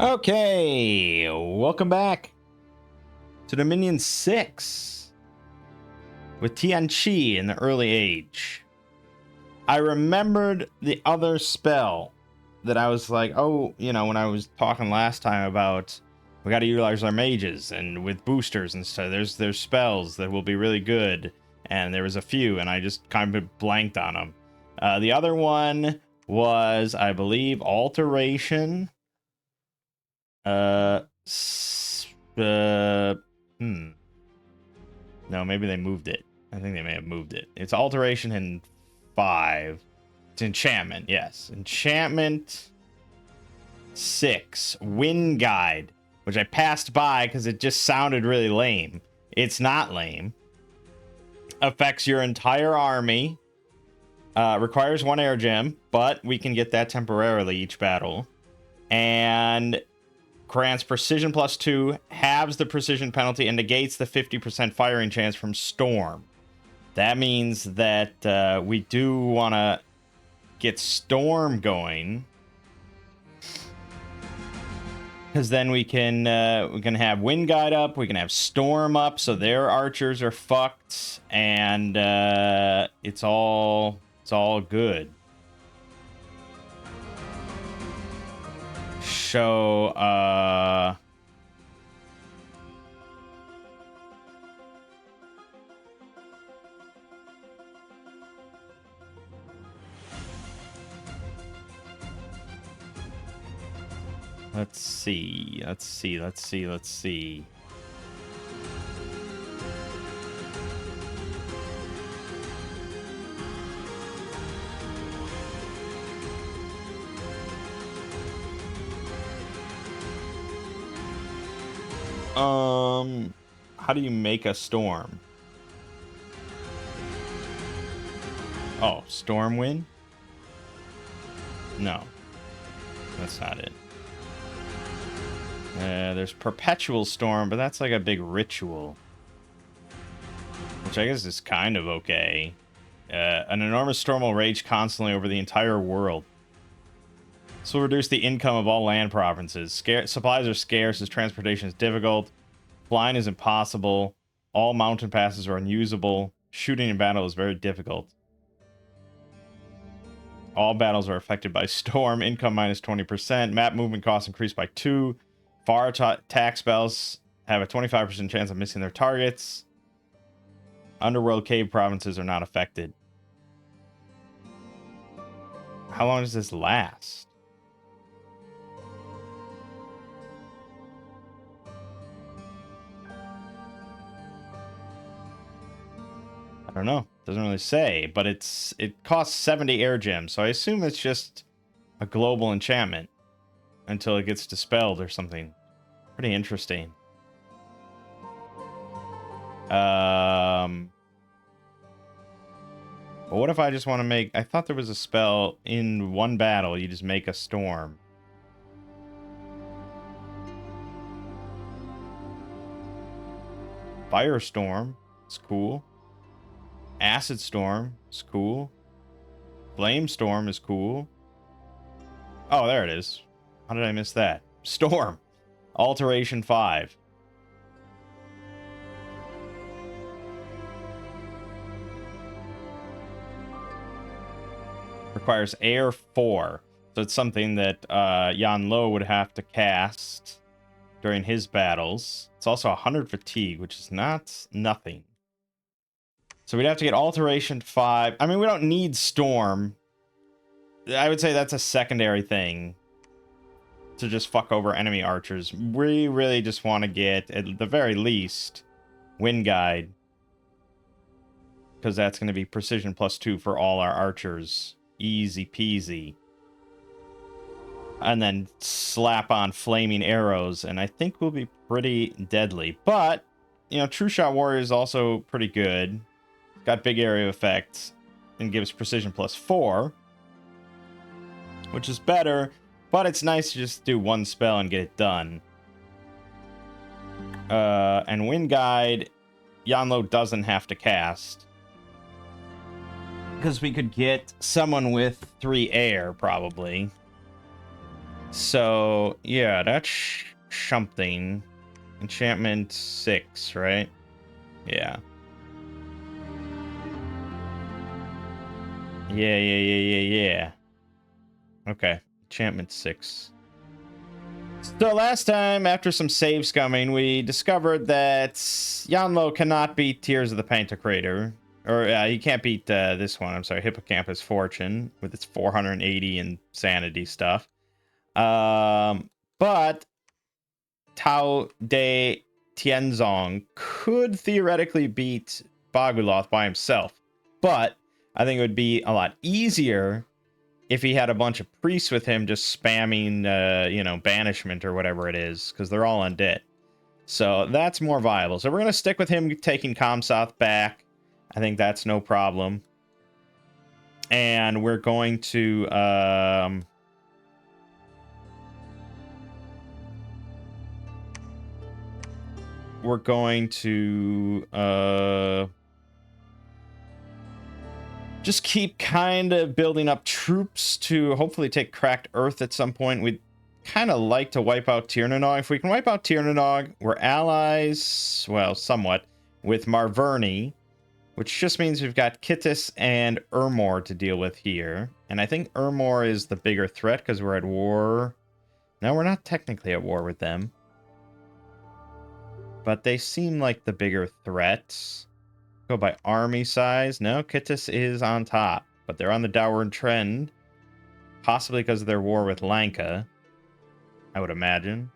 Okay, welcome back to Dominion 6 with Tianqi in the early age. I remembered the other spell that I was like, oh, you know, when I was talking last time about we got to utilize our mages and with boosters and stuff, there's spells that will be really good, and there was a few, and I just kind of blanked on them. The other one was, I believe, Alteration. No, maybe they moved it. I think they may have moved it. It's Alteration in 5. It's Enchantment, yes. Enchantment 6. Wind Guide, which I passed by because it just sounded really lame. It's not lame. Affects your entire army. Requires 1 air gem, but we can get that temporarily each battle. And grants precision +2, halves the precision penalty, and negates the 50% firing chance from Storm. That means that we do want to get Storm going, because then we can have Wind Guide up, we can have Storm up, so their archers are fucked, and it's all good. So, let's see. How do you make a storm? Oh, Stormwind? No, that's not it. There's Perpetual Storm, but that's like a big ritual, which I guess is kind of okay. An enormous storm will rage constantly over the entire world. This will reduce the income of all land provinces. Supplies are scarce as transportation is difficult. Flying is impossible. All mountain passes are unusable. Shooting in battle is very difficult. All battles are affected by storm. Income minus 20%. Map movement costs increased by 2. Far attack spells have a 25% chance of missing their targets. Underworld cave provinces are not affected. How long does this last? I don't know. Doesn't really say, but it costs 70 air gems, so I assume it's just a global enchantment until it gets dispelled or something. Pretty interesting. But what if I just want to make... I thought there was a spell in one battle, you just make a storm. Firestorm is cool. Acid Storm is cool. Flame Storm is cool. Oh, there it is. How did I miss that? Storm. Alteration 5. Requires air 4. So it's something that Yan Lo would have to cast during his battles. It's also 100 fatigue, which is not nothing. So we'd have to get Alteration 5. I mean, we don't need Storm. I would say that's a secondary thing to just fuck over enemy archers. We really just want to get, at the very least, Wind Guide, because that's going to be precision +2 for all our archers. Easy peasy. And then slap on flaming arrows, and I think we'll be pretty deadly. But, you know, True Shot Warrior is also pretty good. Got big area effects and gives precision +4, which is better, but it's nice to just do one spell and get it done. And Wind Guide, Yan Lo doesn't have to cast, because we could get someone with 3 air, probably. So, yeah, that's something. Enchantment 6, right? Yeah. Yeah. Okay, enchantment 6. So last time, after some save scumming, we discovered that Yanlo cannot beat Tears of the Pantocrator. Or he can't beat this one, I'm sorry, Hippocampus Fortune, with its 480 insanity stuff. But Tao De Tianzong could theoretically beat Baguloth by himself. But I think it would be a lot easier if he had a bunch of priests with him just spamming, banishment or whatever it is, because they're all undead. So that's more viable. So we're going to stick with him taking Comsouth back. I think that's no problem. And we're going to... just keep kind of building up troops to hopefully take Cracked Earth at some point. We'd kind of like to wipe out Tirnanog. If we can wipe out Tirnanog, we're allies, well, somewhat, with Marverni, which just means we've got Kittis and Urmor to deal with here. And I think Urmor is the bigger threat because we're at war. No, we're not technically at war with them. But they seem like the bigger threats. Go by army size. No, Kittis is on top, but they're on the downward trend. Possibly because of their war with Lanka, I would imagine.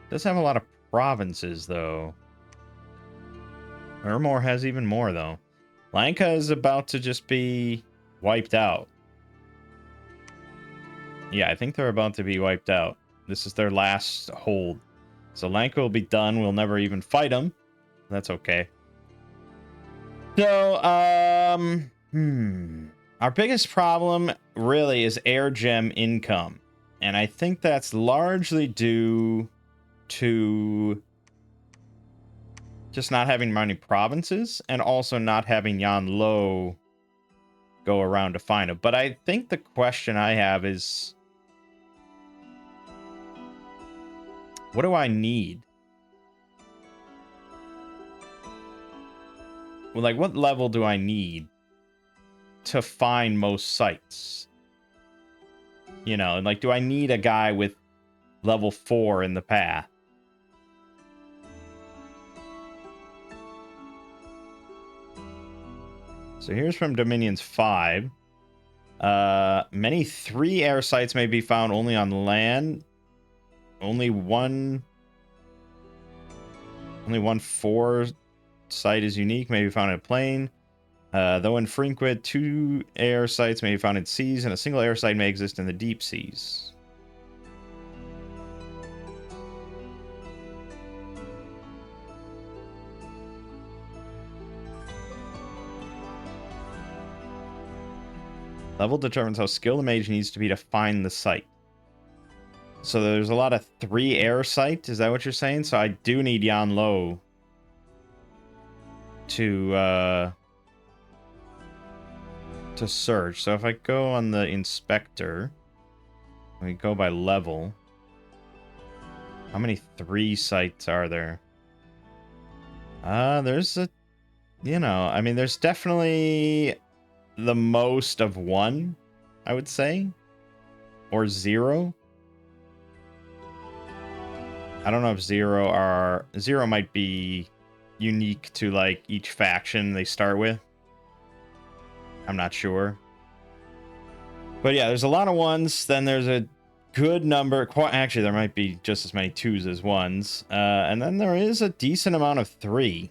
Does have a lot of provinces, though. Urmor has even more, though. Lanka is about to just be wiped out. Yeah, I think they're about to be wiped out. This is their last hold. So Lanka will be done. We'll never even fight them. That's okay. So, our biggest problem really is air gem income. And I think that's largely due to just not having many provinces and also not having Yan Lo go around to find it. But I think the question I have is, what do I need? Well, like, what level do I need to find most sites? You know, like, do I need a guy with level 4 in the path? So here's from Dominions 5. Many 3 air sites may be found only on land. Only one 4 site is unique, may be found in a plane. Though infrequent, 2 air sites may be found in seas, and a single air site may exist in the deep seas. Level determines how skilled the mage needs to be to find the site. So there's a lot of 3 air site. Is that what you're saying? So I do need Yan Lo to search. So if I go on the inspector, we go by level. How many 3 sites are there? There's a, I mean, there's definitely the most of 1, I would say, or 0. I don't know if 0 might be unique to like each faction they start with. I'm not sure. But yeah, there's a lot of 1s. Then there's a good number. Actually, there might be just as many 2s as 1s. And then there is a decent amount of 3.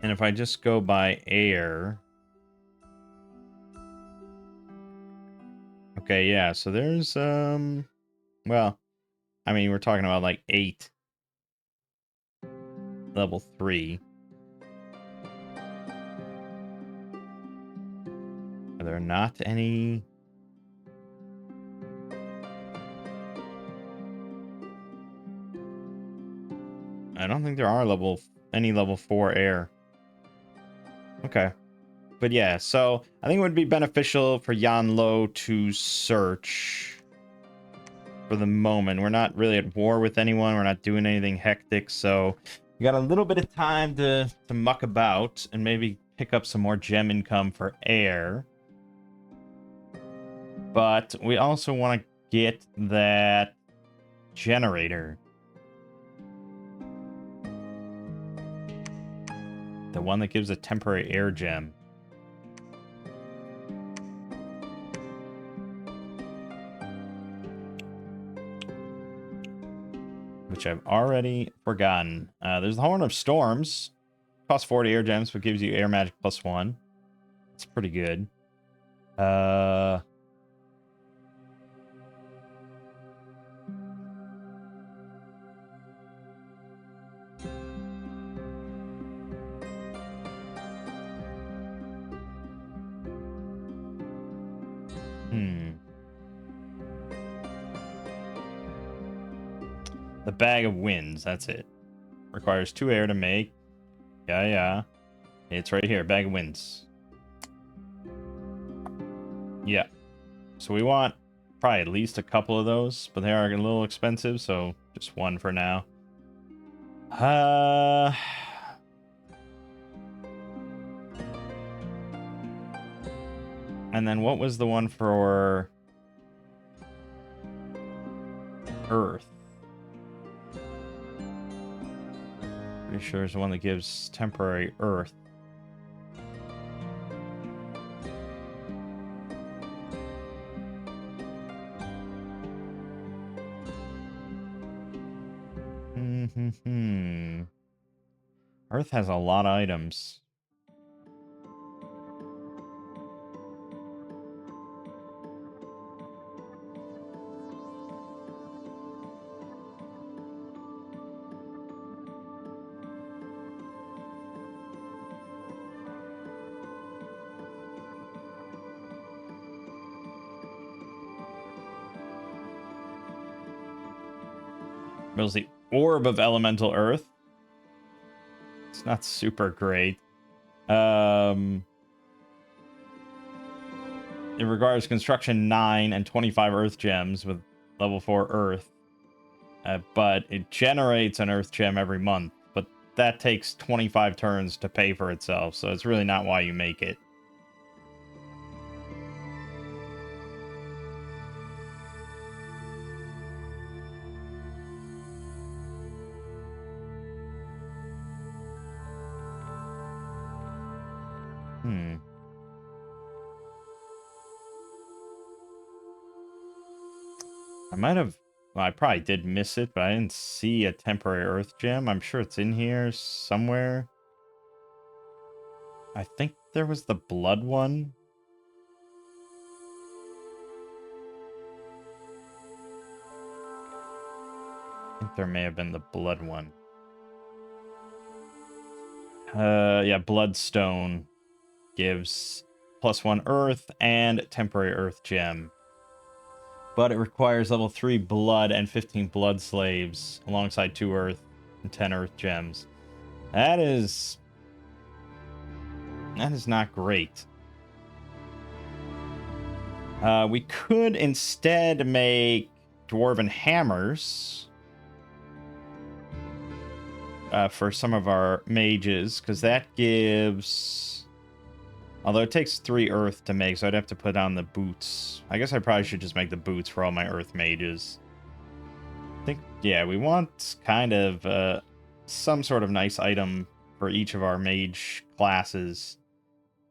And if I just go by air. Okay, yeah, so there's, well, I mean, we're talking about like 8. Level 3. Are there not any? I don't think there are any level 4 air. Okay. But yeah, so I think it would be beneficial for Yan Lo to search for the moment. We're not really at war with anyone. We're not doing anything hectic, so we got a little bit of time to muck about and maybe pick up some more gem income for air. But we also want to get that generator. The one that gives a temporary air gem. Which I've already forgotten. There's the Horn of Storms. Costs 40 air gems, but gives you air magic +1. It's pretty good. The Bag of Winds, that's it. Requires 2 air to make. Yeah. It's right here, Bag of Winds. Yeah. So we want probably at least a couple of those, but they are a little expensive, so just one for now. And then what was the one for Earth? Pretty sure it's the one that gives temporary Earth. Earth has a lot of items. Builds the Orb of Elemental Earth. It's not super great. It requires construction 9 and 25 Earth gems with level 4 Earth. But it generates an Earth gem every month. But that takes 25 turns to pay for itself, so it's really not why you make it. I might have... Well, I probably did miss it, but I didn't see a temporary Earth gem. I'm sure it's in here somewhere. I think there was the blood one. I think there may have been the blood one. Yeah, Bloodstone gives +1 Earth and temporary Earth gem. But it requires level 3 blood and 15 blood slaves alongside 2 Earth and 10 Earth gems. That is not great. We could instead make dwarven hammers for some of our mages, because that gives... Although it takes 3 Earth to make, so I'd have to put on the boots. I guess I probably should just make the boots for all my Earth mages. I think, yeah, we want kind of some sort of nice item for each of our mage classes.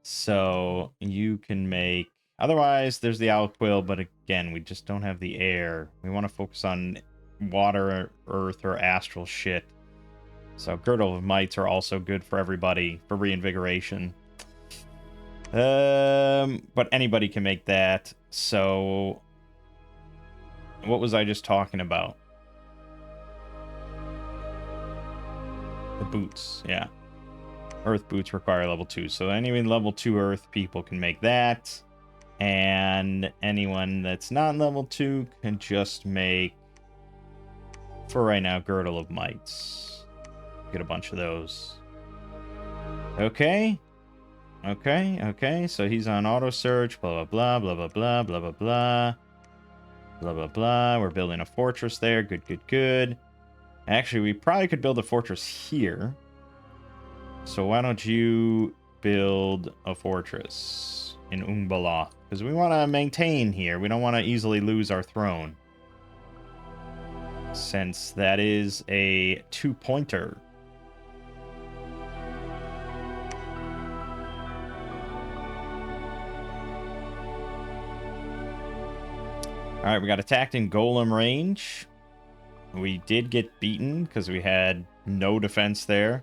So you can make... Otherwise, there's the owl quill, but again, we just don't have the air. We want to focus on water, earth, or astral shit. So Girdle of Mites are also good for everybody for reinvigoration. But anybody can make that. So what was I just talking about? The boots, yeah. Earth boots require level 2. So any level 2 Earth people can make that. And anyone that's not level 2 can just make, for right now, Girdle of Mites. Get a bunch of those. Okay. Okay, so he's on auto search, blah, blah, blah, blah, blah, blah, blah, blah, blah. Blah, blah, blah. We're building a fortress there. Good, good, good. Actually, we probably could build a fortress here. So why don't you build a fortress in Umbala? Because we want to maintain here. We don't want to easily lose our throne. Since that is a 2-pointer. Alright, we got attacked in Golem range. We did get beaten because we had no defense there.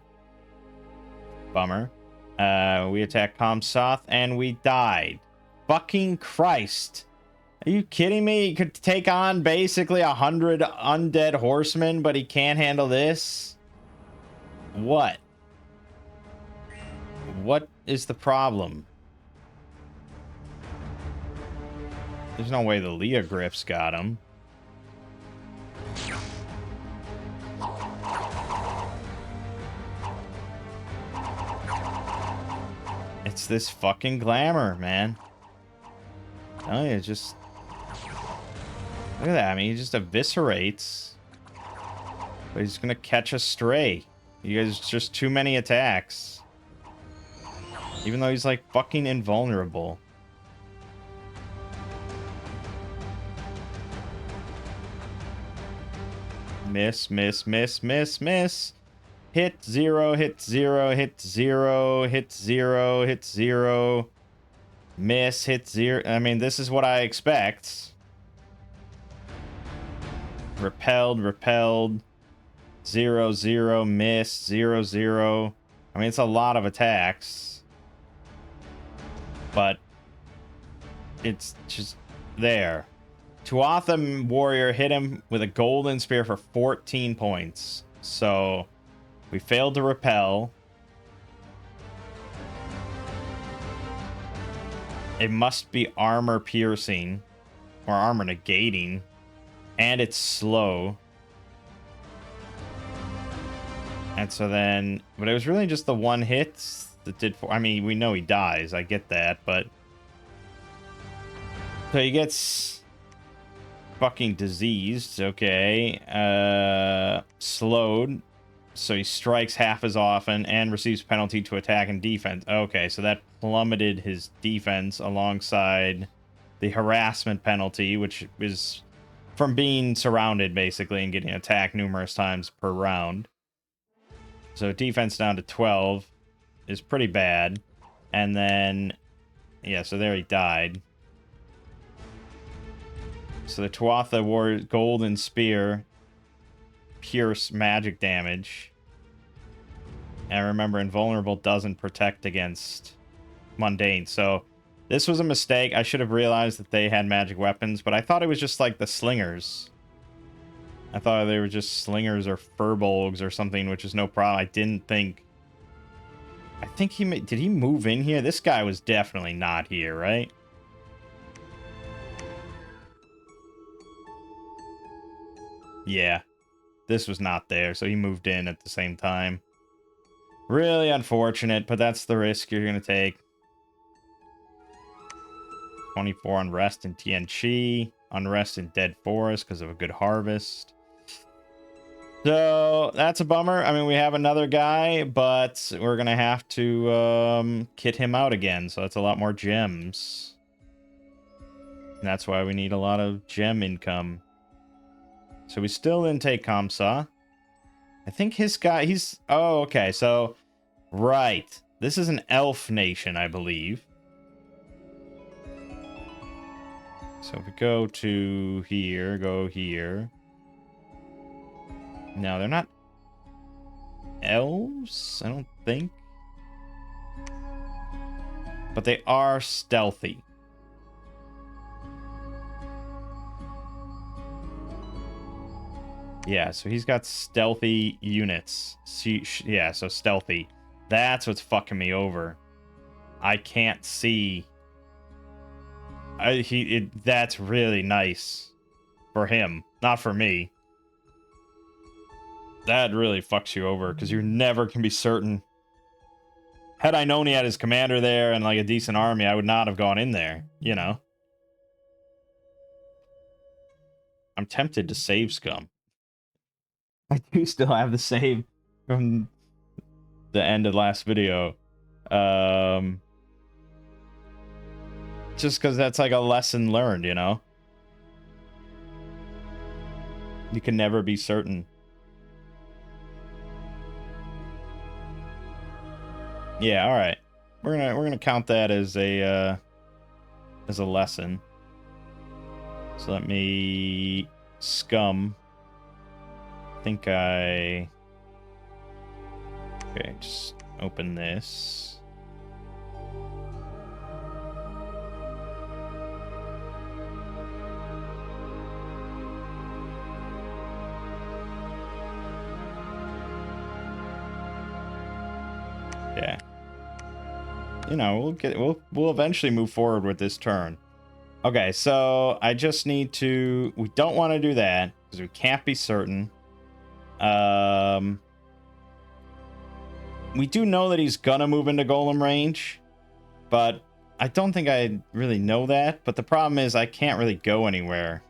Bummer. We attacked Kamsath and we died. Fucking Christ. Are you kidding me? He could take on basically 100 undead horsemen, but he can't handle this? What? What is the problem? There's no way the Leah Griffs got him. It's this fucking glamour, man. Oh yeah, just... Look at that. I mean, he just eviscerates. But he's gonna catch a stray. You guys, just too many attacks. Even though he's like fucking invulnerable. Miss, miss, miss, miss, miss. Hit 0, hit 0, hit 0, hit 0, hit 0. Miss, hit 0. I mean, this is what I expect. Repelled, repelled. 0, 0, miss, 0, 0. I mean, it's a lot of attacks. But it's just there. Tuatha Warrior hit him with a golden spear for 14 points. So we failed to repel. It must be armor piercing or armor negating. And it's slow. And so then, but it was really just the one hit that did for, I mean, we know he dies. I get that, but so he gets fucking diseased. Okay. Slowed. So he strikes half as often and receives penalty to attack and defense. Okay, so that plummeted his defense alongside the harassment penalty, which is from being surrounded, basically, and getting attacked numerous times per round. So defense down to 12 is pretty bad. And then, yeah, so there he died. So the Tuatha Warrior Golden Spear pierce magic damage. And remember, invulnerable doesn't protect against mundane. So this was a mistake. I should have realized that they had magic weapons, but I thought it was just like the slingers. I thought they were just slingers or furbolgs or something, which is no problem. I didn't think... I think he... Did he move in here? This guy was definitely not here, right? Yeah. This was not there, so he moved in at the same time. Really unfortunate, but that's the risk you're going to take. 24 Unrest in Tianchi. Unrest in Dead Forest because of a good harvest. So, that's a bummer. I mean, we have another guy, but we're going to have to kit him out again. So, that's a lot more gems. And that's why we need a lot of gem income. So, we still didn't take Kamsa. I think his guy, he's... Oh, okay. So, right. This is an elf nation, I believe. So, if we go to here, go here... No, they're not elves, I don't think. But they are stealthy. Yeah, so he's got stealthy units. Yeah, so stealthy. That's what's fucking me over. I can't see. That's really nice for him, not for me. That really fucks you over, because you never can be certain. Had I known he had his commander there and like a decent army, I would not have gone in there, you know? I'm tempted to save Scum. I do still have the save from the end of last video. Just because that's like a lesson learned, you know? You can never be certain. Yeah, all right. We're gonna count that as a lesson. So let me Scum. I think I... Okay, just open this. Yeah. You know, we'll eventually move forward with this turn. Okay, so I just need to... We don't want to do that because we can't be certain. We do know that he's gonna move into Golem range, but I don't think I really know that. But the problem is I can't really go anywhere.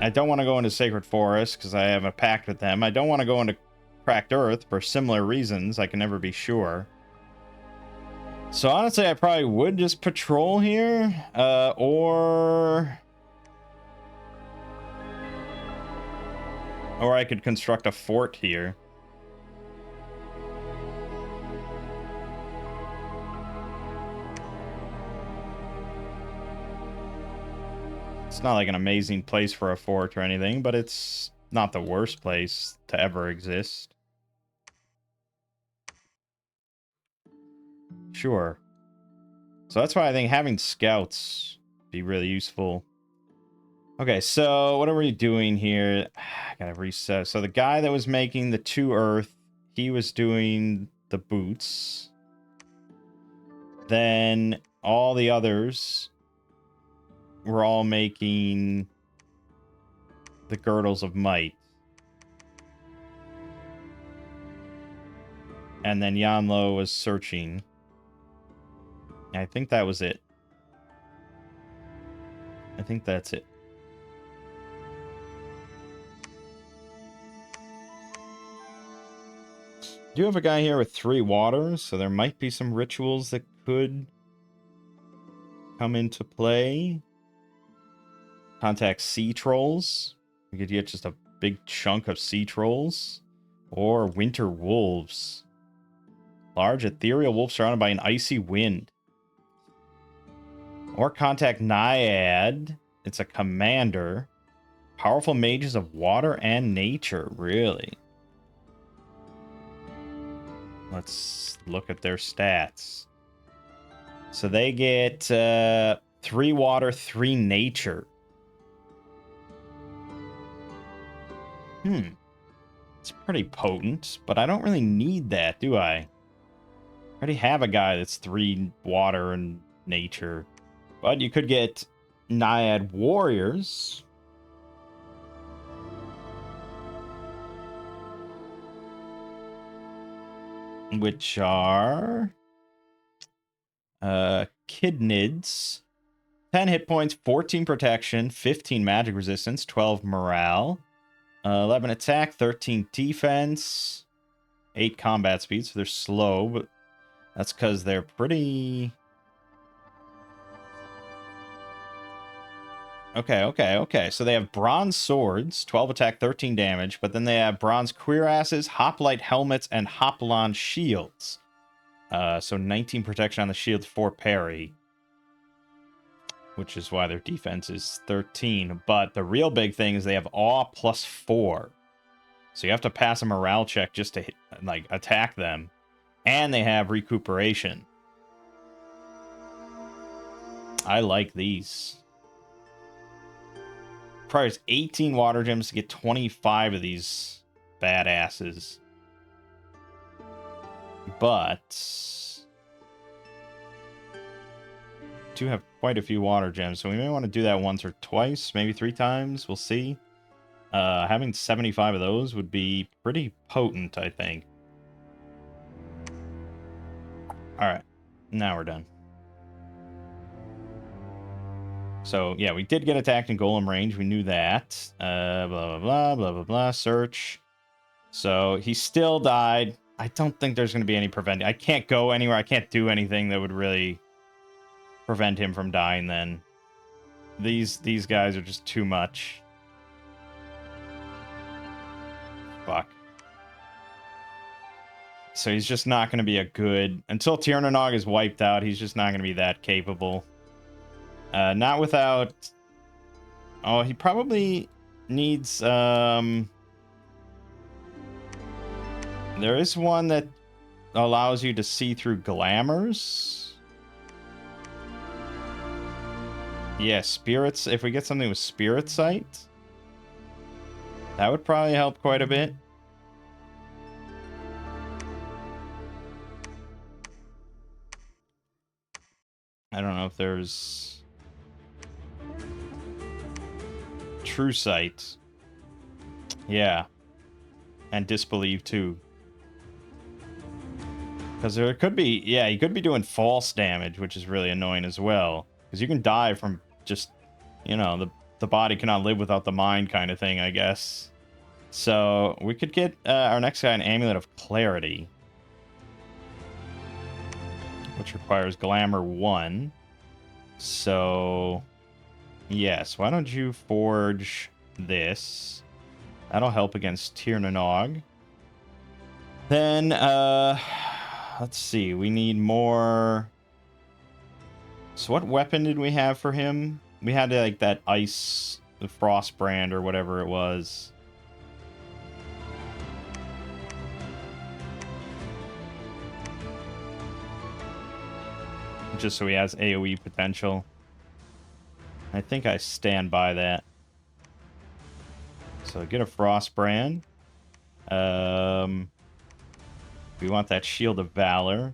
I don't want to go into Sacred Forest because I have a pact with them. I don't want to go into Cracked Earth for similar reasons. I can never be sure. So honestly, I probably would just patrol here, or I could construct a fort here. It's not like an amazing place for a fort or anything, but it's not the worst place to ever exist. Sure. So that's why I think having scouts be really useful. Okay, so what are we doing here? I gotta reset. So the guy that was making the 2 earth, he was doing the boots. Then all the others were all making the girdles of might. And then Yanlo was searching. I think that was it. I think that's it. Do have a guy here with 3 waters, so there might be some rituals that could come into play. Contact sea trolls. We could get just a big chunk of sea trolls. Or winter wolves. Large ethereal wolf surrounded by an icy wind. Or contact Naiad. It's a commander. Powerful mages of water and nature. Really? Let's look at their stats. So they get 3 water, 3 nature. It's pretty potent, but I don't really need that, do I? I already have a guy that's 3 water and nature. But you could get Naiad warriors. Which are... Kidnids. 10 hit points, 14 protection, 15 magic resistance, 12 morale. 11 attack, 13 defense, 8 combat speed, so they're slow, but that's because they're pretty... Okay. So they have bronze swords, 12 attack, 13 damage, but then they have bronze cuirasses, hoplite helmets, and hoplon shields. So 19 protection on the shields, 4 parry. Which is why their defense is 13. But the real big thing is they have awe plus 4. So you have to pass a morale check just to hit, like, attack them. And they have recuperation. I like these. Requires 18 water gems to get 25 of these badasses. But do have quite a few water gems, so we may want to do that once or twice, maybe 3 times. We'll see. Having 75 of those would be pretty potent, I think. Alright. Now we're done. So, yeah, we did get attacked in golem range. We knew that. Blah, blah, blah, blah, blah, blah. Search. So, he still died. I don't think there's going to be any preventing. I can't go anywhere. I can't do anything that would really prevent him from dying then. These guys are just too much. Fuck. So he's just not going to be a good... Until Tiernanog is wiped out, he's just not going to be that capable. Not without... Oh, he probably needs... There is one that allows you to see through glamours. Yeah, spirits. If we get something with spirit sight, that would probably help quite a bit. I don't know if there's true sight. Yeah. And disbelieve too. Because there could be, yeah, he could be doing false damage, which is really annoying as well. Because you can die from just, you know, the body cannot live without the mind kind of thing, I guess. So we could get our next guy an Amulet of Clarity, which requires Glamour 1. So, yes, why don't you forge this? That'll help against Tiernanog. Then, let's see, we need more... So what weapon did we have for him? We had, like, that ice, the frost brand or whatever it was. Just so he has AoE potential. I think I stand by that. So get a frost brand. We want that Shield of Valor.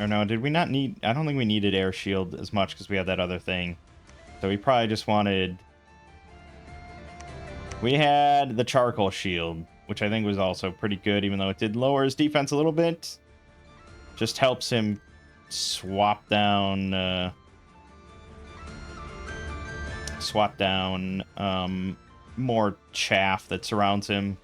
Or no, did we not need... I don't think we needed Air Shield as much because we had that other thing. So we probably just wanted... We had the Charcoal Shield, which I think was also pretty good, even though it did lower his defense a little bit. Just helps him swap down... more chaff that surrounds him.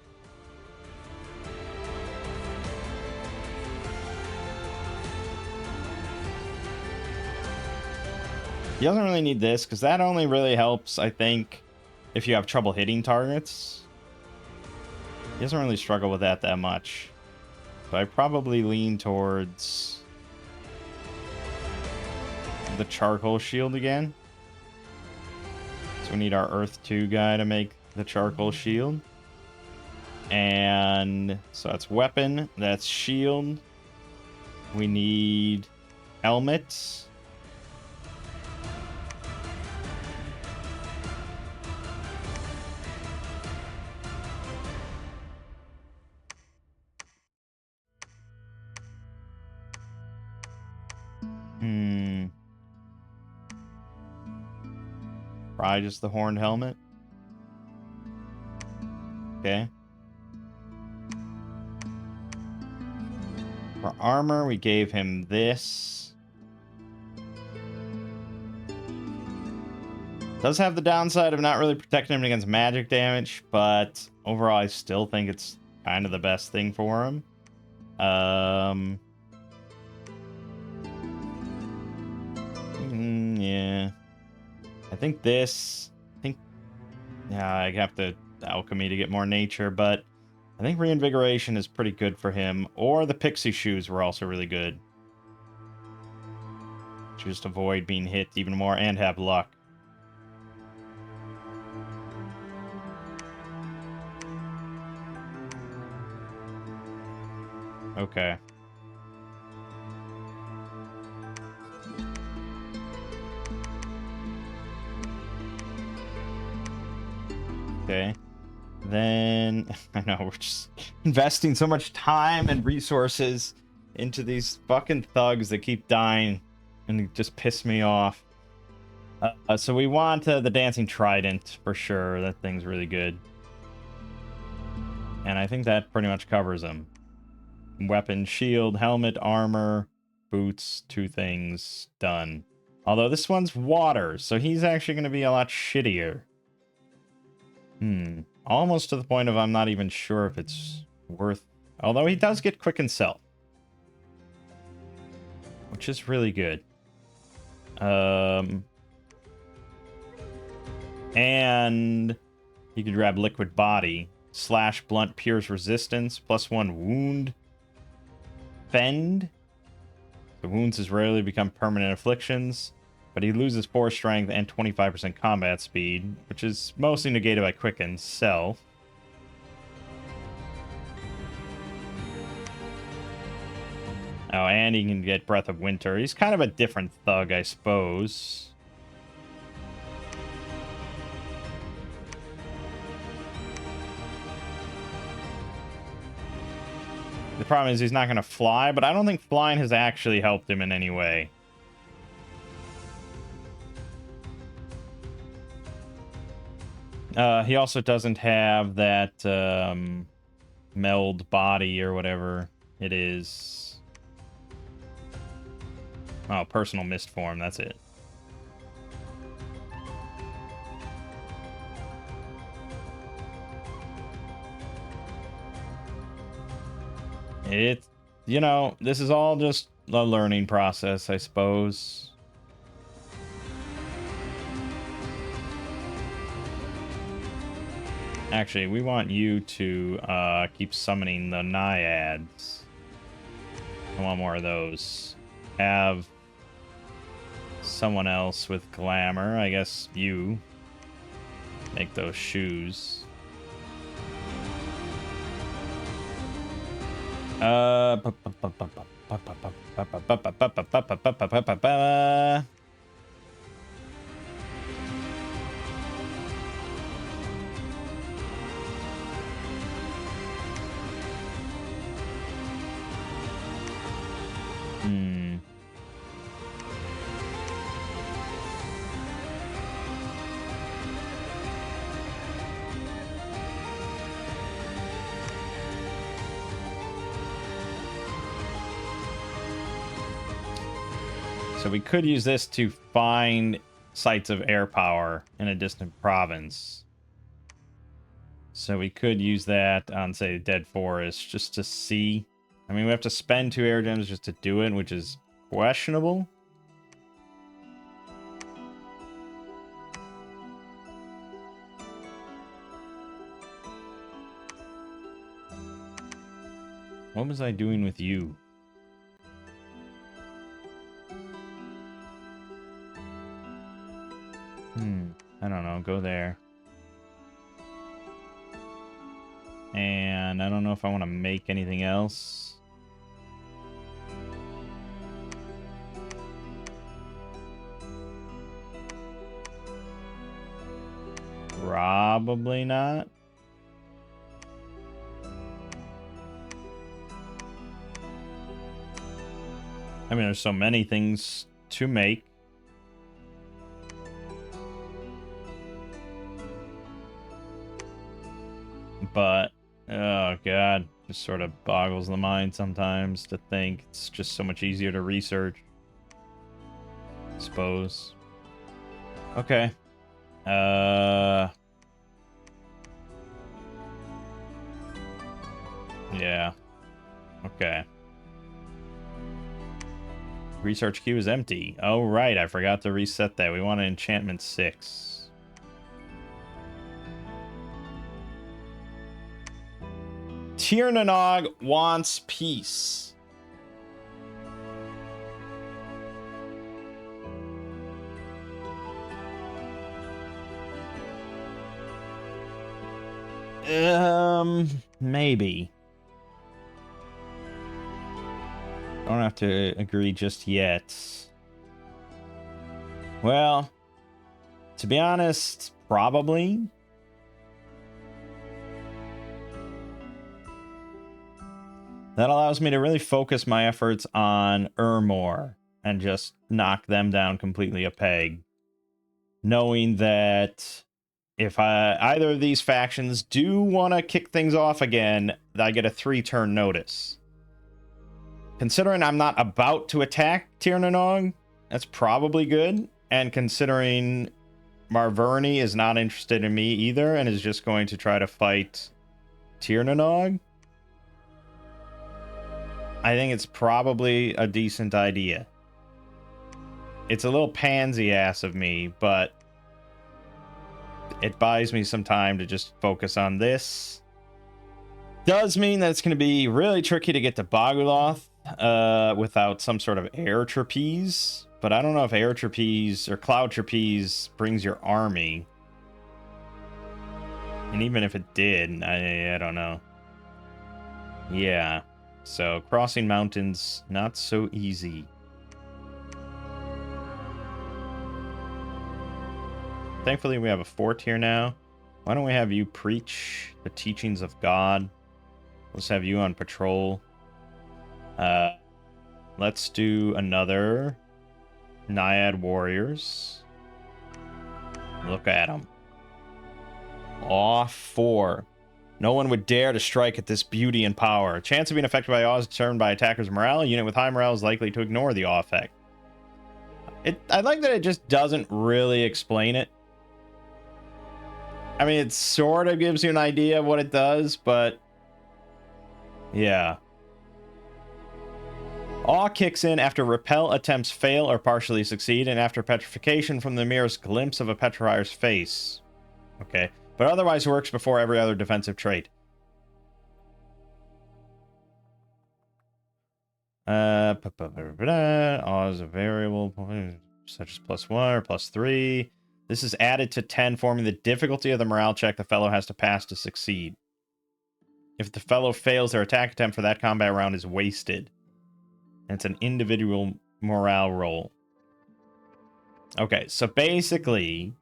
He doesn't really need this, because that only really helps, I think, if you have trouble hitting targets. He doesn't really struggle with that much. So I probably lean towards the Charcoal Shield again. So we need our Earth 2 guy to make the Charcoal Shield. And so that's weapon, that's shield. We need helmets. Probably just the horned helmet. Okay. For armor, we gave him this. Does have the downside of not really protecting him against magic damage, but overall I still think it's kind of the best thing for him. Yeah. I think this... Yeah, I have to alchemy to get more nature, but I think reinvigoration is pretty good for him. Or the pixie shoes were also really good. Just avoid being hit even more and have luck. Okay. Okay. Then, I know, we're just investing so much time and resources into these fucking thugs that keep dying and it just piss me off. So we want the Dancing Trident for sure. That thing's really good. And I think that pretty much covers them. Weapon, shield, helmet, armor, boots, 2 things, done. Although this one's water, so he's actually going to be a lot shittier. Almost to the point of I'm not even sure if it's worth... Although he does get Quicken Self, which is really good. And you could grab Liquid Body. Slash Blunt Pierce Resistance. +1 Wound. Fend. The wounds has rarely become permanent afflictions, but he loses 4 strength and 25% combat speed, which is mostly negated by Quicken Self. Oh, and he can get Breath of Winter. He's kind of a different thug, I suppose. The problem is he's not going to fly, but I don't think flying has actually helped him in any way. He also doesn't have that meld body or whatever it is. Oh, personal mist form, that's it. It's, you know, this is all just a learning process, I suppose. Actually, we want you to keep summoning the naiads. I want more of those. Have someone else with glamour. I guess you make those shoes. So we could use this to find sites of air power in a distant province. So we could use that on, say, Dead Forest, just to see. I mean, we have to spend 2 air gems just to do it, which is questionable. What was I doing with you? I don't know. Go there. And I don't know if I want to make anything else. Probably not. I mean, there's so many things to make. But, oh god, just sort of boggles the mind sometimes to think it's just so much easier to research. I suppose. Okay. Yeah. Okay. Research queue is empty. Oh, right. I forgot to reset that. We want an enchantment 6. Tirnanog wants peace. Maybe. Don't have to agree just yet. Well, to be honest, probably. That allows me to really focus my efforts on Ermor and just knock them down completely a peg. Knowing that if either of these factions do want to kick things off again, I get a 3-turn notice. Considering I'm not about to attack Tirnanog, That's probably good. And considering Marverni is not interested in me either and is just going to try to fight Tirnanog, I think it's probably a decent idea. It's a little pansy ass of me, but it buys me some time to just focus on this. Does mean that it's going to be really tricky to get to Baguloth without some sort of air trapeze. But I don't know if air trapeze or cloud trapeze brings your army. And even if it did, I don't know. Yeah. So crossing mountains, not so easy. Thankfully, we have a fort here now. Why don't we have you preach the teachings of God? Let's have you on patrol. Let's do another Naiad Warriors. Look at them. Awe 4. No one would dare to strike at this beauty and power. Chance of being affected by awe is determined by attackers' morale. A unit with high morale is likely to ignore the awe effect. I like that it just doesn't really explain it. I mean, it sort of gives you an idea of what it does, but yeah. Awe kicks in after repel attempts fail or partially succeed, and after petrification from the merest glimpse of a petrifier's face. Okay, but otherwise works before every other defensive trait. Awe is a variable, such as +1 or +3. This is added to 10, forming the difficulty of the morale check the fellow has to pass to succeed. If the fellow fails, their attack attempt for that combat round is wasted. And it's an individual morale roll. Okay, so basically,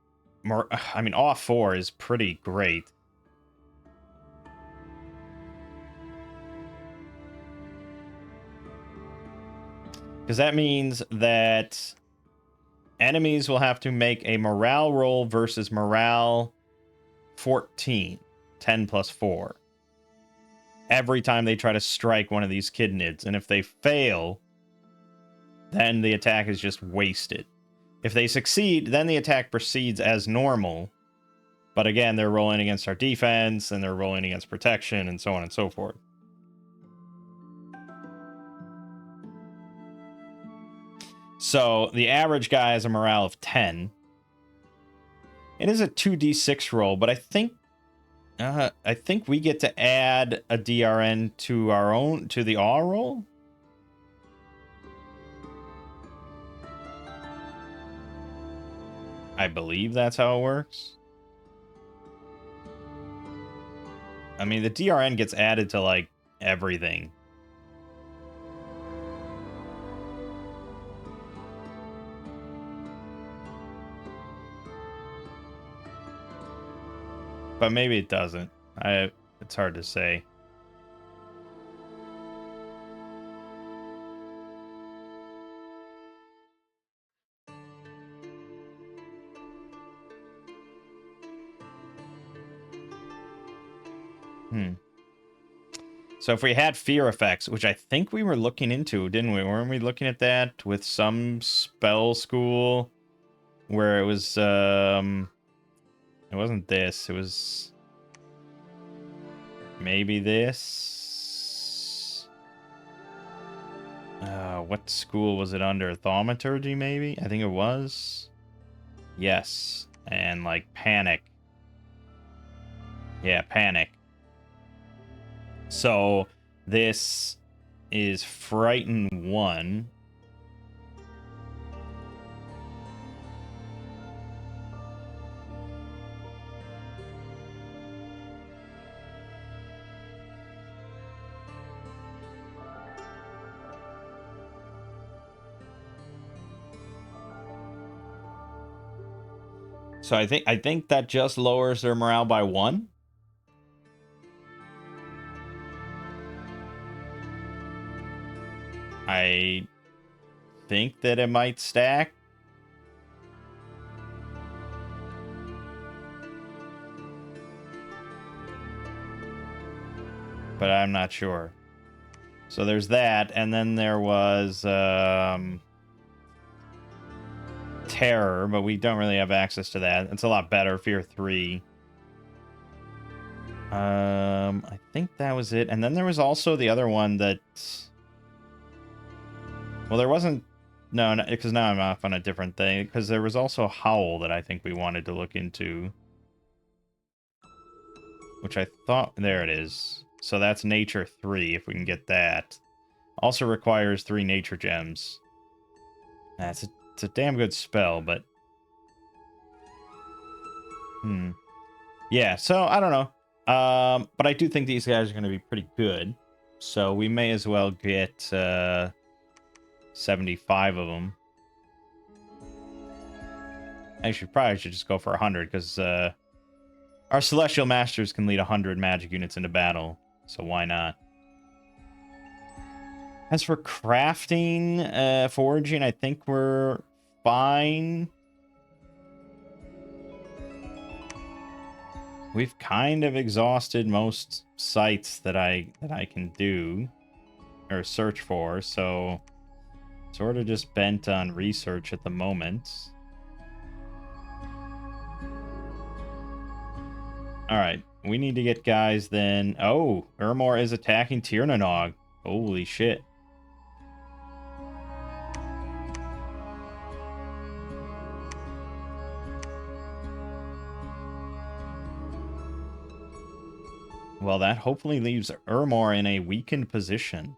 Awe 4 is pretty great. Because that means that enemies will have to make a morale roll versus morale 14. 10 plus 4. Every time they try to strike one of these kidnids. And if they fail, then the attack is just wasted. If they succeed, then the attack proceeds as normal. But again, they're rolling against our defense, and they're rolling against protection, and so on and so forth. So the average guy has a morale of 10. It is a 2d6 roll, but I think we get to add a DRN to the awe roll. I believe that's how it works. I mean, the DRN gets added to like everything. But maybe it doesn't. It's hard to say. So if we had fear effects, which I think we were looking into, didn't we? Weren't we looking at that with some spell school where it was it wasn't this, it was maybe this. What school was it under? Thaumaturgy, maybe? I think it was. Yes. And like panic. Yeah, panic. So this is Frighten 1. So I think that just lowers their morale by 1. I think that it might stack. But I'm not sure. So there's that, and then there was Terror, but we don't really have access to that. It's a lot better. Fear 3. I think that was it. And then there was also the other one that... Well, there wasn't... No, because now I'm off on a different thing. Because there was also Howl that I think we wanted to look into. Which I thought... There it is. So that's Nature 3, if we can get that. Also requires 3 Nature Gems. It's a damn good spell, but... Yeah, so I don't know. But I do think these guys are going to be pretty good. So we may as well get 75 of them. Actually, probably should just go for 100, because our Celestial Masters can lead 100 magic units into battle. So why not? As for crafting, foraging, I think we're fine. We've kind of exhausted most sites that I can do or search for, so sort of just bent on research at the moment. All right, we need to get guys then. Oh, Urmor is attacking Tirnanog. Holy shit. Well, that hopefully leaves Urmor in a weakened position.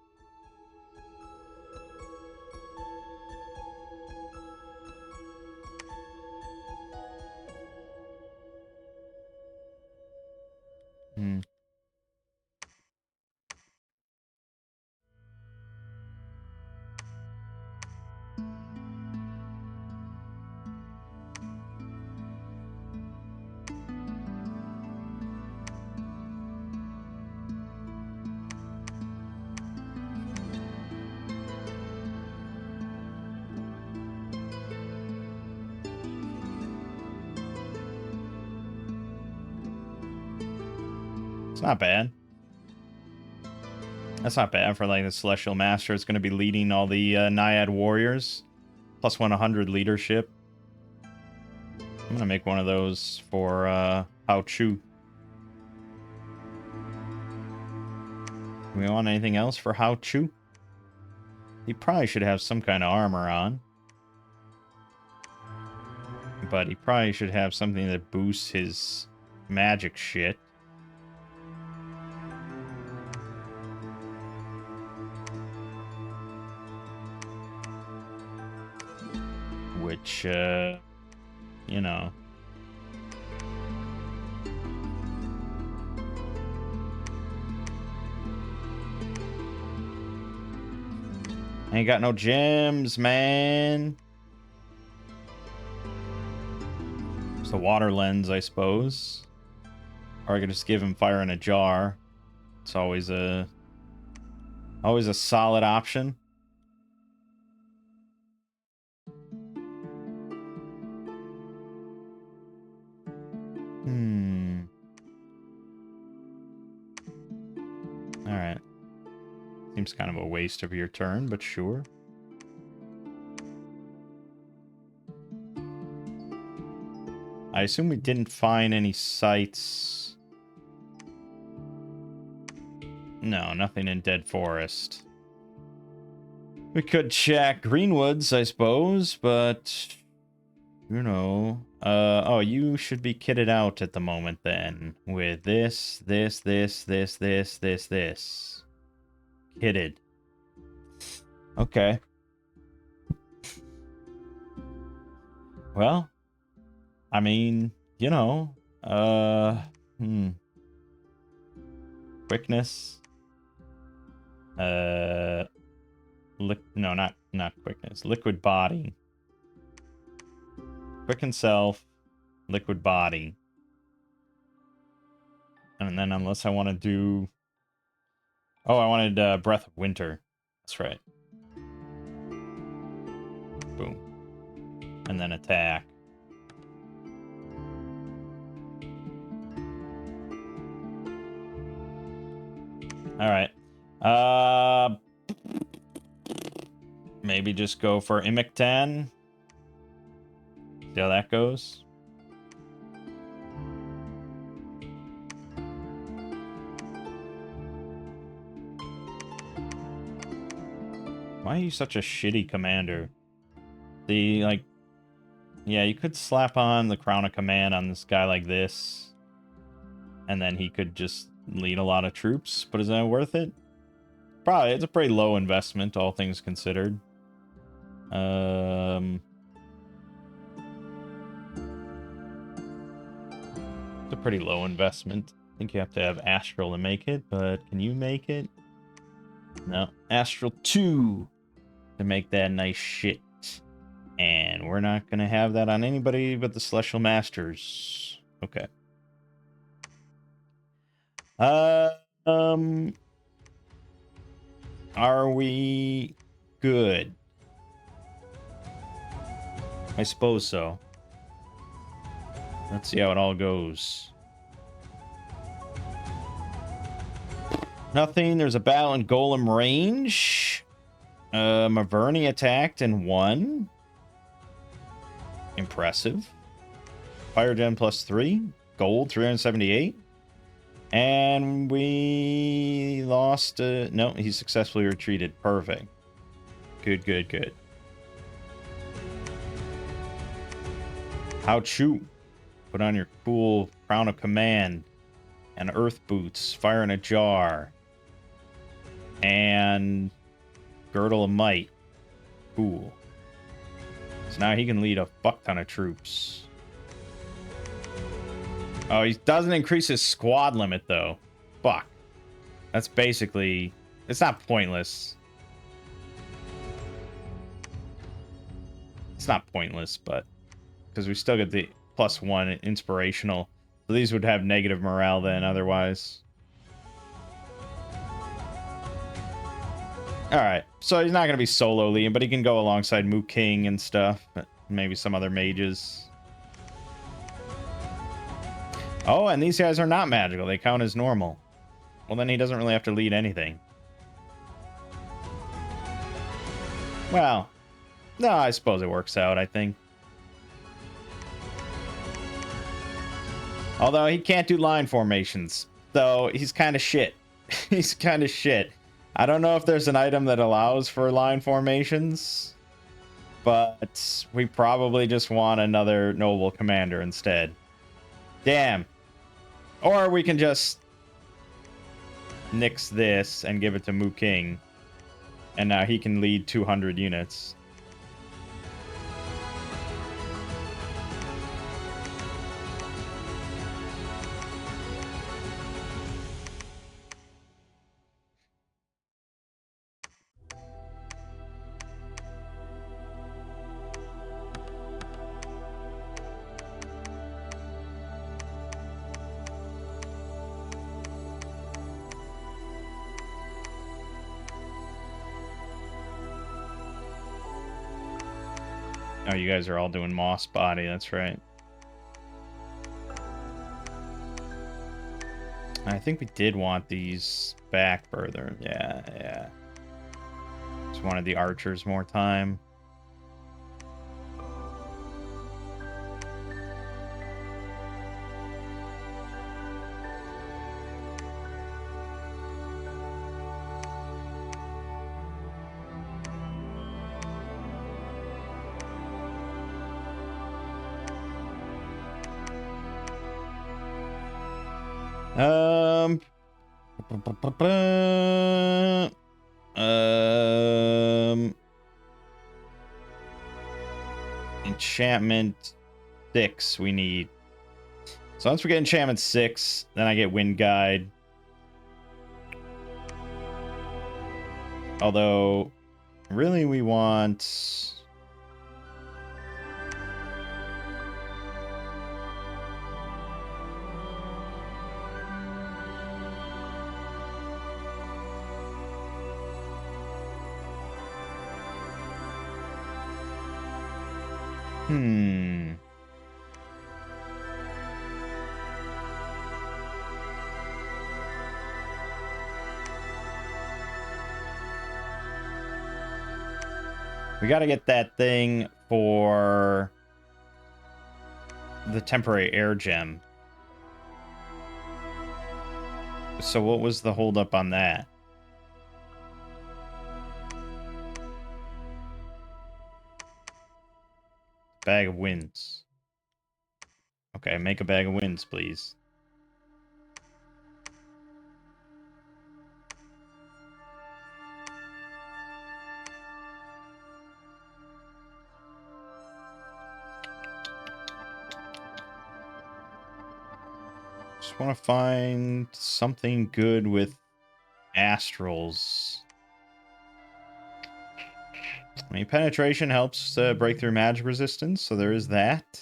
It's not bad. That's not bad for like the Celestial Master. It's going to be leading all the Naiad Warriors. Plus 100 leadership. I'm going to make one of those for Hao Chu. Do we want anything else for Hao Chu? He probably should have some kind of armor on. But he probably should have something that boosts his magic shit. Which, you know. Ain't got no gems, man. It's the water lens, I suppose. Or I could just give him fire in a jar. It's always a solid option. Alright. Seems kind of a waste of your turn, but sure. I assume we didn't find any sites. No, nothing in Dead Forest. We could check Greenwoods, I suppose, but... You know... oh, you should be kitted out at the moment, then. With this. Kitted. Okay. Well... I mean, you know... Quickness. No, not quickness. Liquid body. Quicken self. Liquid body. And then unless I want to do... Oh, I wanted Breath of Winter. That's right. Boom. And then attack. Alright. Maybe just go for Imiktan. See how that goes? Why are you such a shitty commander? The, like... Yeah, you could slap on the Crown of Command on this guy like this. And then he could just lead a lot of troops. But is that worth it? Probably. It's a pretty low investment, all things considered. It's a pretty low investment. I think you have to have Astral to make it, but can you make it? No. Astral 2 to make that nice shit. And we're not going to have that on anybody but the Celestial Masters. Okay. Are we good? I suppose so. Let's see how it all goes. Nothing. There's a battle in Golem range. Maverni attacked and won. Impressive. Fire Gen +3. Gold 378. And we lost... no, he successfully retreated. Perfect. Good, good, good. How Chu. Put on your cool Crown of Command. And Earth Boots. Fire in a Jar. And Girdle of Might. Cool. So now he can lead a fuck ton of troops. Oh, he doesn't increase his squad limit, though. Fuck. That's basically... It's not pointless. It's not pointless, but... Because we still get the +1 inspirational. So these would have negative morale then, otherwise. Alright, so he's not going to be solo Liam, but he can go alongside Mu King and stuff. Maybe some other mages. Oh, and these guys are not magical. They count as normal. Well, then he doesn't really have to lead anything. Well, no, I suppose it works out, I think. Although he can't do line formations. So he's kind of shit. He's kind of shit. I don't know if there's an item that allows for line formations, but we probably just want another noble commander instead. Damn. Or we can just nix this and give it to Mu King, and now he can lead 200 units. Oh, you guys are all doing Moss Body, that's right. I think we did want these back further. Yeah, yeah. Just wanted the archers more time. Enchantment 6 we need. So once we get enchantment 6, then I get Wind Guide. Although, really we want... We gotta get that thing for the temporary air gem. So what was the holdup on that? Bag of winds. Okay, make a bag of winds, please. Just want to find something good with astrals. I mean, penetration helps break through magic resistance, so there is that.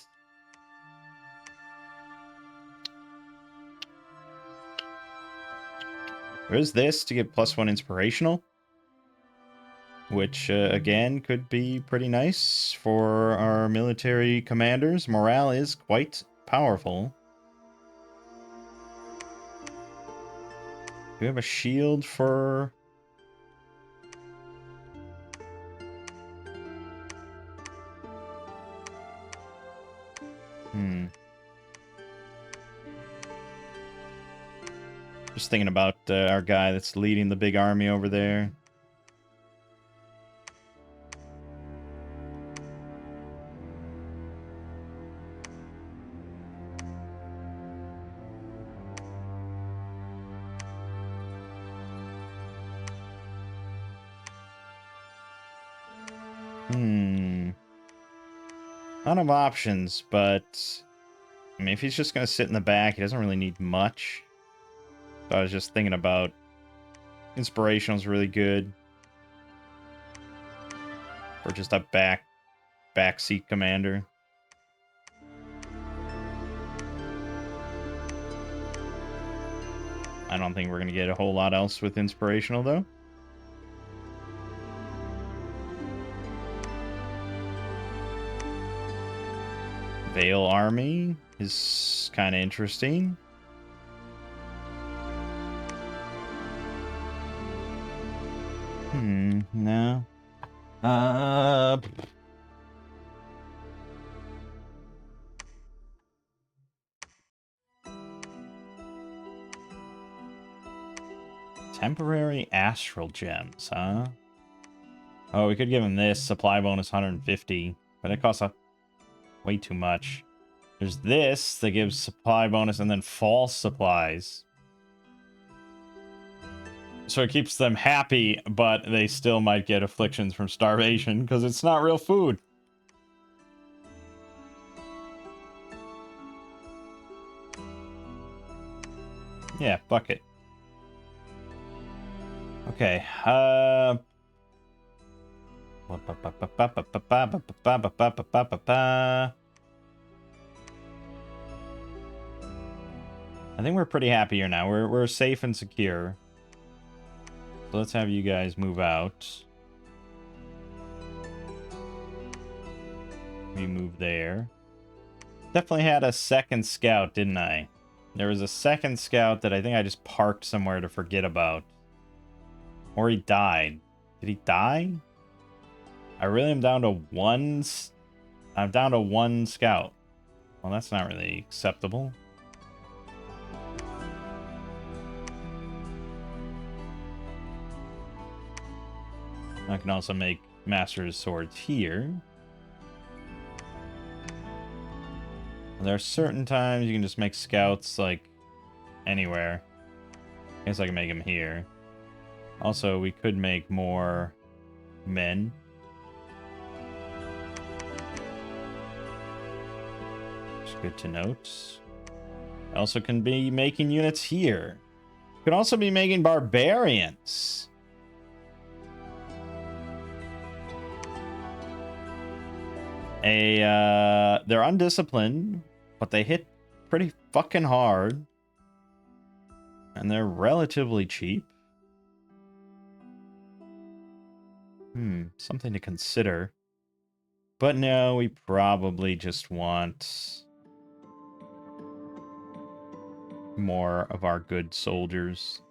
There is this to get +1 inspirational, which, again, could be pretty nice for our military commanders. Morale is quite powerful. Do we have a shield for... Just thinking about our guy that's leading the big army over there. Lot of options, but... I mean, if he's just going to sit in the back, he doesn't really need much. So I was just thinking about... Inspirational's really good. Or just a backseat commander. I don't think we're going to get a whole lot else with inspirational, though. Veil Army is kind of interesting. No. Temporary astral gems, huh? Oh, we could give him this. Supply bonus 150. But it costs way too much. There's this that gives supply bonus and then false supplies. So it keeps them happy, but they still might get afflictions from starvation because it's not real food. Yeah, fuck it. Okay, I think we're pretty happy here now. We're safe and secure. So let's have you guys move out. We move there. Definitely had a second scout, didn't I? There was a second scout that I think I just parked somewhere to forget about. Or he died. Did he die? I really am down to one... I'm down to one scout. Well, that's not really acceptable. I can also make Master's Swords here. There are certain times you can just make scouts, like, anywhere. I guess I can make them here. Also, we could make more men. It's good to note. Also can be making units here. Could also be making barbarians. They're undisciplined, but they hit pretty fucking hard. And they're relatively cheap. Something to consider. But no, we probably just want more of our good soldiers.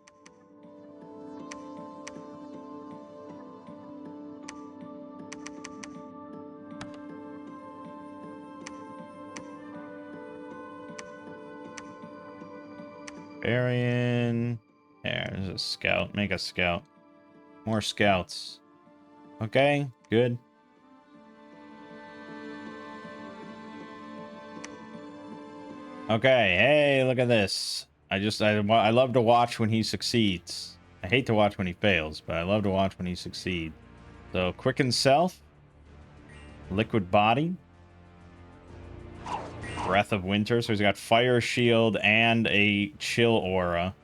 Barbarian. Yeah, there's a scout. Make a scout. More scouts. Okay, good. Okay, hey, look at this. I love to watch when he succeeds. I hate to watch when he fails, but I love to watch when he succeeds. So, Quicken Self. Liquid Body. Breath of Winter. So he's got Fire Shield and a Chill Aura.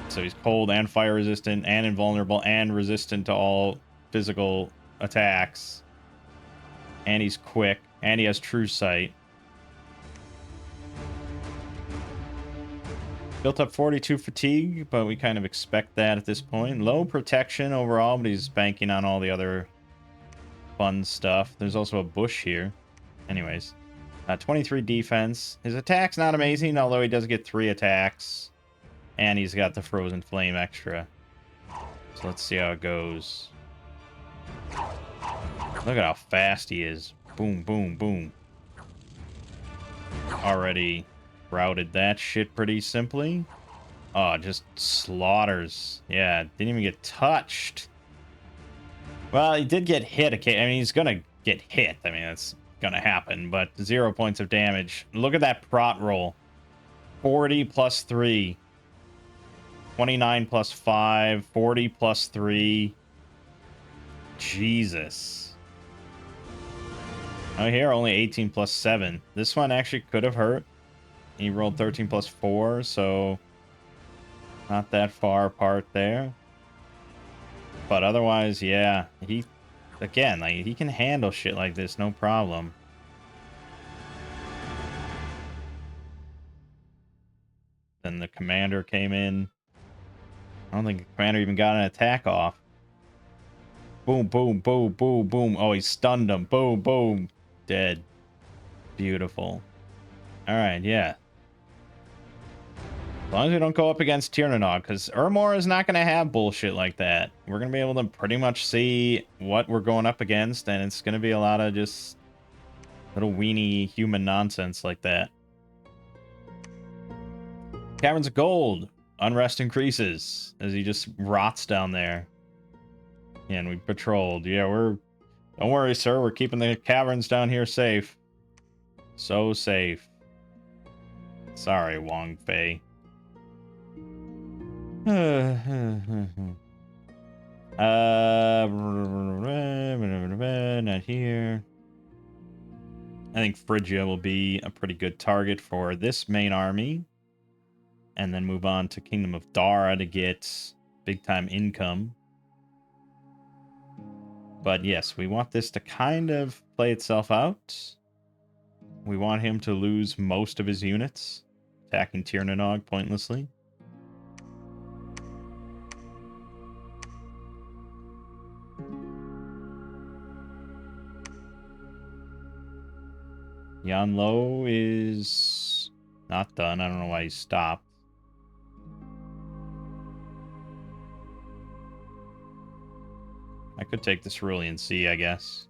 So he's cold and fire resistant and invulnerable and resistant to all physical attacks. And he's quick. And he has True Sight. Built up 42 fatigue, but we kind of expect that at this point. Low protection overall, but he's banking on all the other fun stuff. There's also a bush here. Anyways. 23 defense. His attack's not amazing, although he does get 3 attacks. And he's got the Frozen Flame extra. So let's see how it goes. Look at how fast he is. Boom, boom, boom. Already routed that shit pretty simply. Oh, just slaughters. Yeah, didn't even get touched. Well, he did get hit. Okay, I mean, he's gonna get hit. I mean, that's gonna happen. But 0 points of damage. Look at that prot roll. 40 plus 3. 29 plus 5. 40 plus 3. Jesus. Oh, here, only 18 plus 7. This one actually could have hurt. He rolled 13 plus 4, so not that far apart there. But otherwise, yeah, again, like, he can handle shit like this, no problem. Then the commander came in. I don't think the commander even got an attack off. Boom, boom, boom, boom, boom. Oh, he stunned him. Boom, boom. Dead. Beautiful. All right, yeah. As long as we don't go up against Tiernanog, because Urmor is not going to have bullshit like that. We're going to be able to pretty much see what we're going up against, and it's going to be a lot of just little weenie human nonsense like that. Caverns of Gold. Unrest increases as he just rots down there. Yeah, and we patrolled. Yeah, don't worry, sir. We're keeping the caverns down here safe. So safe. Sorry, Wong Fei. Not here. I think Phrygia will be a pretty good target for this main army. And then move on to Kingdom of Dara to get big-time income. But yes, we want this to kind of play itself out. We want him to lose most of his units, attacking Tiernanog pointlessly. Yanlo is not done. I don't know why he stopped. I could take the Cerulean Sea, I guess.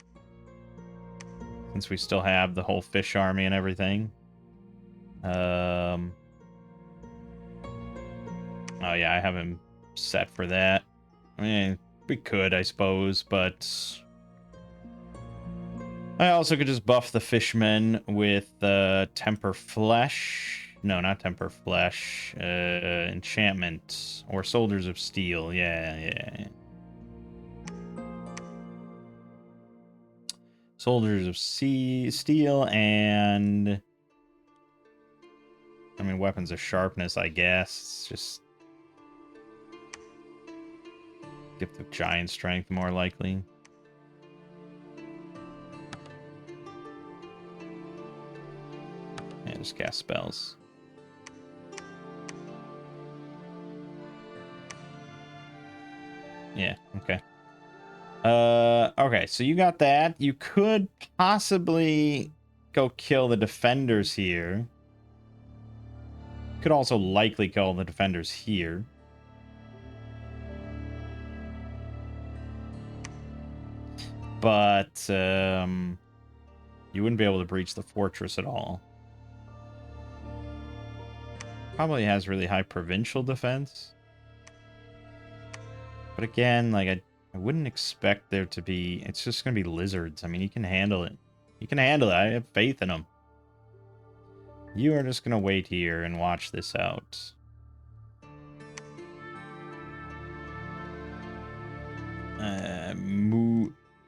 Since we still have the whole fish army and everything. Oh yeah, I have him set for that. I mean, we could, I suppose, but I also could just buff the fishmen with Temper Flesh. No, not Temper Flesh. Enchantment. Or Soldiers of Steel. Yeah. Soldiers of Steel and... I mean, Weapons of Sharpness, I guess. It's just... Gift of Giant Strength, more likely. Yeah, just cast spells. Yeah, okay. Okay, so you got that. You could possibly go kill the defenders here. Could also likely kill the defenders here. But, you wouldn't be able to breach the fortress at all. Probably has really high provincial defense. But again, like, I wouldn't expect there to be... It's just going to be lizards. I mean, he can handle it. He can handle it. I have faith in him. You are just going to wait here and watch this out.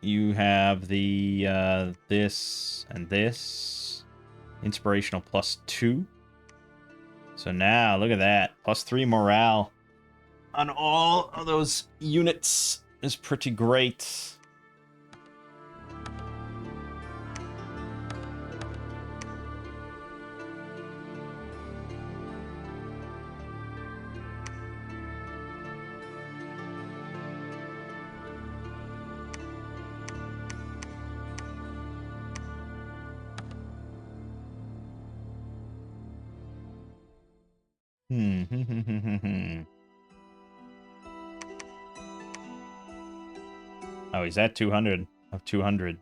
You have the this and this. Inspirational +2. So now, look at that. +3 morale on all of those units is pretty great. Oh, he's at 200 of 200.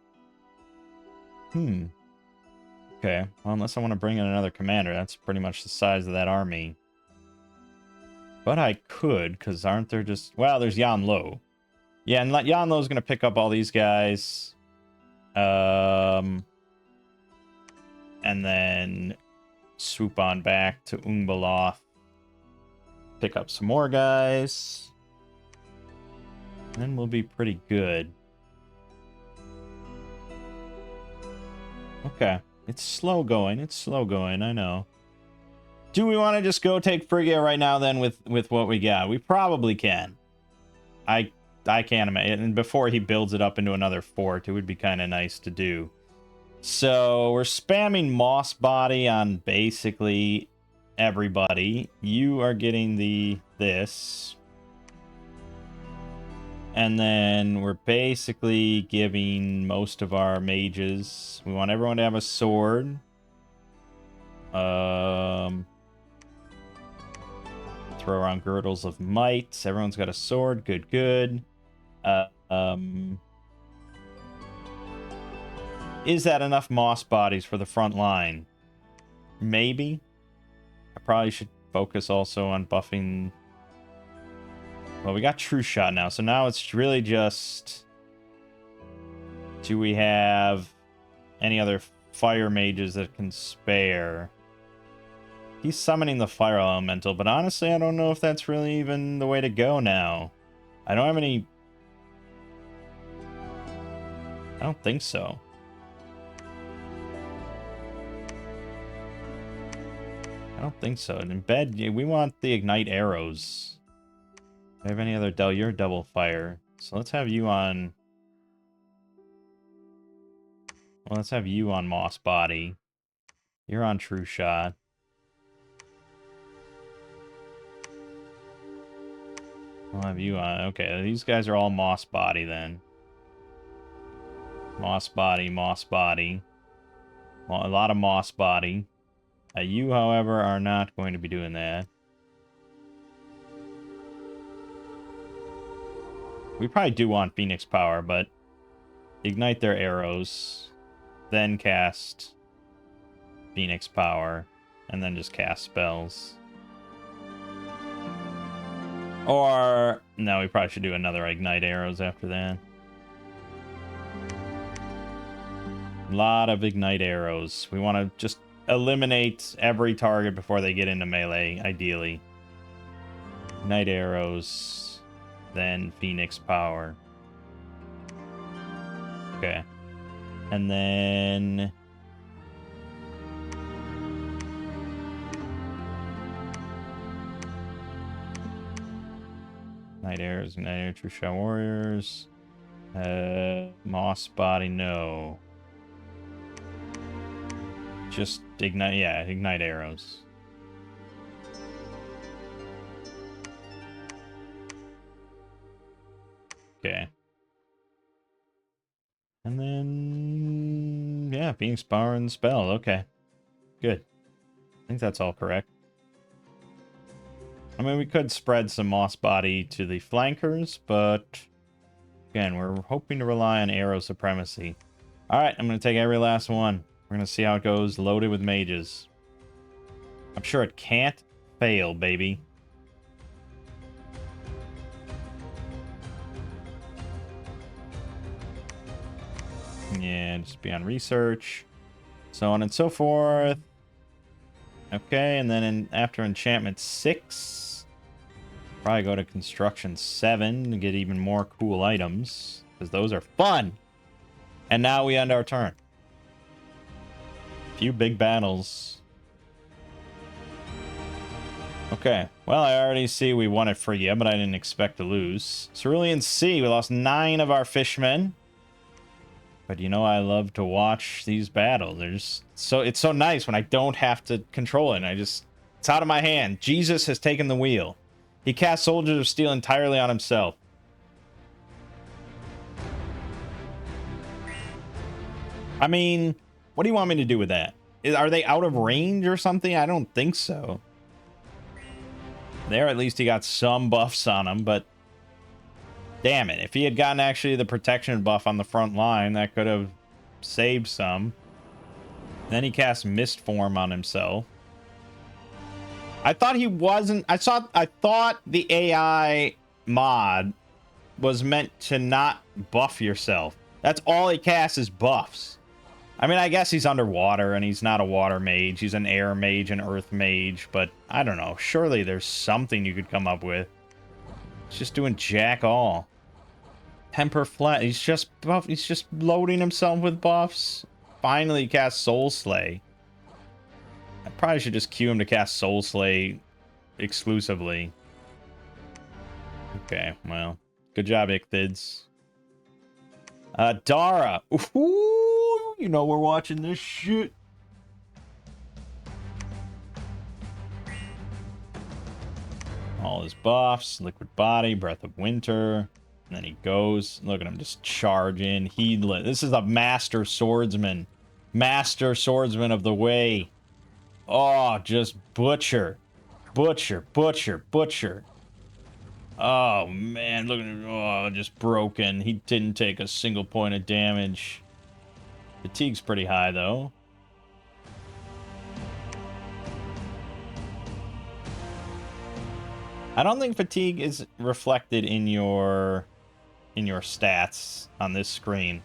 Okay. Well, unless I want to bring in another commander, that's pretty much the size of that army. But I could, because aren't there just... Well, there's Yan Lo. Yeah, and Yan Lo's going to pick up all these guys. And then swoop on back to Ungbeloth. Pick up some more guys. And then we'll be pretty good. Okay. It's slow going. It's slow going, I know. Do we want to just go take Phrygia right now then with what we got? We probably can. I can't imagine. And before he builds it up into another fort, it would be kind of nice to do. So we're spamming Moss Body on basically everybody. You are getting this. And then we're basically giving most of our mages. We want everyone to have a sword. Throw around girdles of might. Everyone's got a sword. Good, good. Is that enough moss bodies for the front line? Maybe. I probably should focus also on buffing. Well, we got True Shot now, so now it's really just... Do we have any other fire mages that can spare? He's summoning the fire elemental, but honestly, I don't know if that's really even the way to go now. I don't have any... I don't think so. I don't think so. And in bed, we want the ignite arrows. Do I have any other you're double fire. So let's have you on... Well, let's have you on Moss Body. You're on True Shot. I'll have you on... Okay, these guys are all Moss Body then. Moss Body, Moss Body. Well, a lot of Moss Body. You, however, are not going to be doing that. We probably do want Phoenix Power, but ignite their arrows, then cast Phoenix Power, and then just cast spells. Or, no, we probably should do another ignite arrows after that. A lot of ignite arrows. We want to just eliminate every target before they get into melee, ideally. Ignite arrows, then Phoenix Power. Okay. And then... Night Arrows, Night Arrow, True Shot Warriors. Moss Body, no. Just ignite, yeah, ignite arrows. Okay. And then, yeah, Phoenix Power and Spell, okay. Good. I think that's all correct. I mean, we could spread some Moss Body to the flankers, but again, we're hoping to rely on arrow supremacy. Alright, I'm going to take every last one. We're going to see how it goes, loaded with mages. I'm sure it can't fail, baby. Yeah, just be on research. So on and so forth. Okay, and then after enchantment 6, probably go to construction 7 to get even more cool items, because those are fun. And now we end our turn. Few big battles. Okay, well, I already see we won it for you, but I didn't expect to lose. Cerulean Sea, we lost 9 of our fishmen. But you know, I love to watch these battles. It's so nice when I don't have to control it. And it's out of my hand. Jesus has taken the wheel. He cast Soldiers of Steel entirely on himself. I mean, what do you want me to do with that? Are they out of range or something? I don't think so. There, at least he got some buffs on him, but damn it. If he had gotten actually the protection buff on the front line, that could have saved some. Then he cast Mist Form on himself. I thought he wasn't... I thought the AI mod was meant to not buff yourself. That's all he casts is buffs. I mean, I guess he's underwater and he's not a water mage. He's an air mage, an earth mage, but I don't know. Surely there's something you could come up with. He's just doing jack all. Temper flat. He's just buff. He's just loading himself with buffs. Finally, he cast Soul Slay. I probably should just queue him to cast Soul Slay exclusively. Okay, well, good job, Ichthids. Dara. Ooh, you know we're watching this shit. All his buffs, Liquid Body, Breath of Winter. And then he goes. Look at him just charging. Heedless. This is a master swordsman. Master swordsman of the way. Oh, just butcher. Butcher, butcher, butcher. Oh, man. Look at him. Oh, just broken. He didn't take a single point of damage. Fatigue's pretty high, though. I don't think fatigue is reflected in your stats on this screen.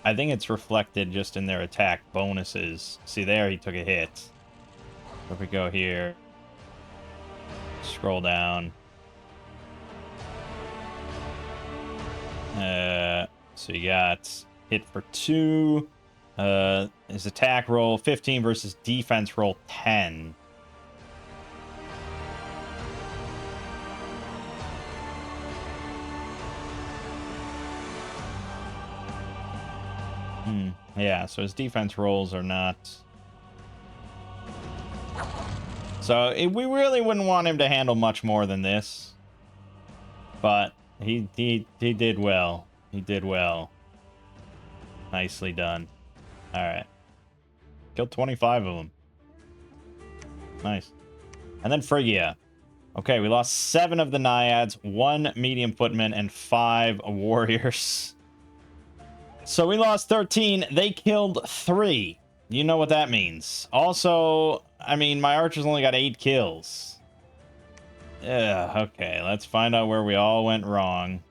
I think it's reflected just in their attack bonuses. See there, he took a hit. If we go here, scroll down. So you got hit for 2. His attack roll 15 versus defense roll 10. Yeah, so his defense rolls are not... So we really wouldn't want him to handle much more than this. But he did well. He did well. Nicely done. Alright. Killed 25 of them. Nice. And then Phrygia. Okay, we lost 7 of the Naiads, 1 medium footman, and 5 warriors. So we lost 13. They killed 3. You know what that means. Also, I mean, my archers only got 8 kills. Yeah, okay. Let's find out where we all went wrong.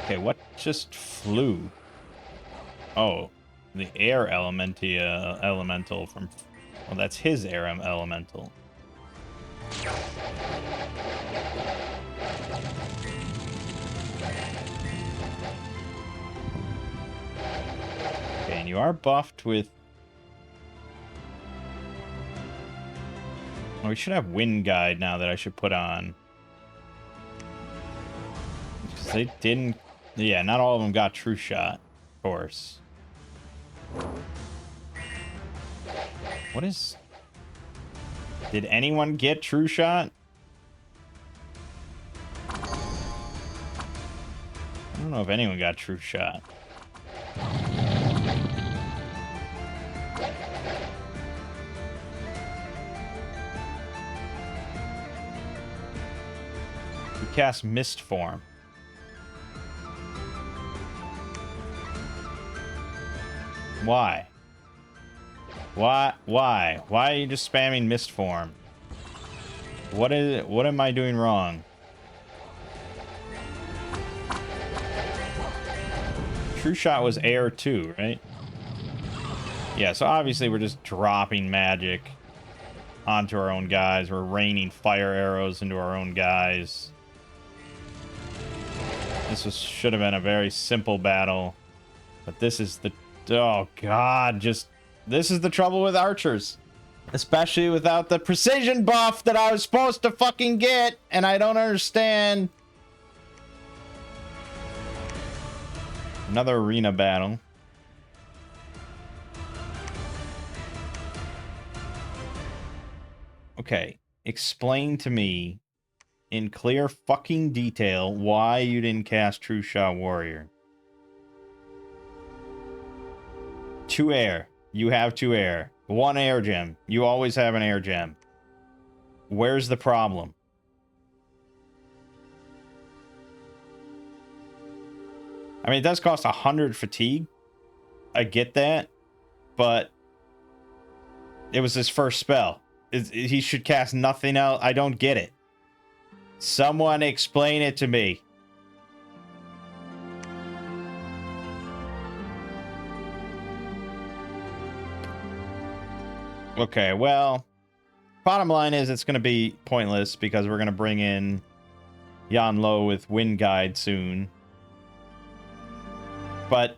Okay, what just flew? Oh, the air elemental from... Well, that's his air elemental. Okay, and you are buffed with... Oh, we should have Wind Guide now that I should put on. Because they didn't... Yeah, not all of them got True Shot, of course. What is... Did anyone get True Shot? I don't know if anyone got True Shot. We cast Mist Form. Why? Why? Why? Why are you just spamming mist form? What am I doing wrong? True Shot was air too, right? Yeah, so obviously we're just dropping magic onto our own guys. We're raining fire arrows into our own guys. Should have been a very simple battle. But this is the... Oh, God. This is the trouble with archers. Especially without the precision buff that I was supposed to fucking get. And I don't understand. Another arena battle. Okay. Explain to me in clear fucking detail why you didn't cast True Shot Warrior. 2 air. You have 2 air. 1 air gem. You always have an air gem. Where's the problem? I mean, it does cost 100 fatigue. I get that. But it was his first spell. He should cast nothing else. I don't get it. Someone explain it to me. Okay, well, bottom line is it's going to be pointless because we're going to bring in Yan Lo with Wind Guide soon. But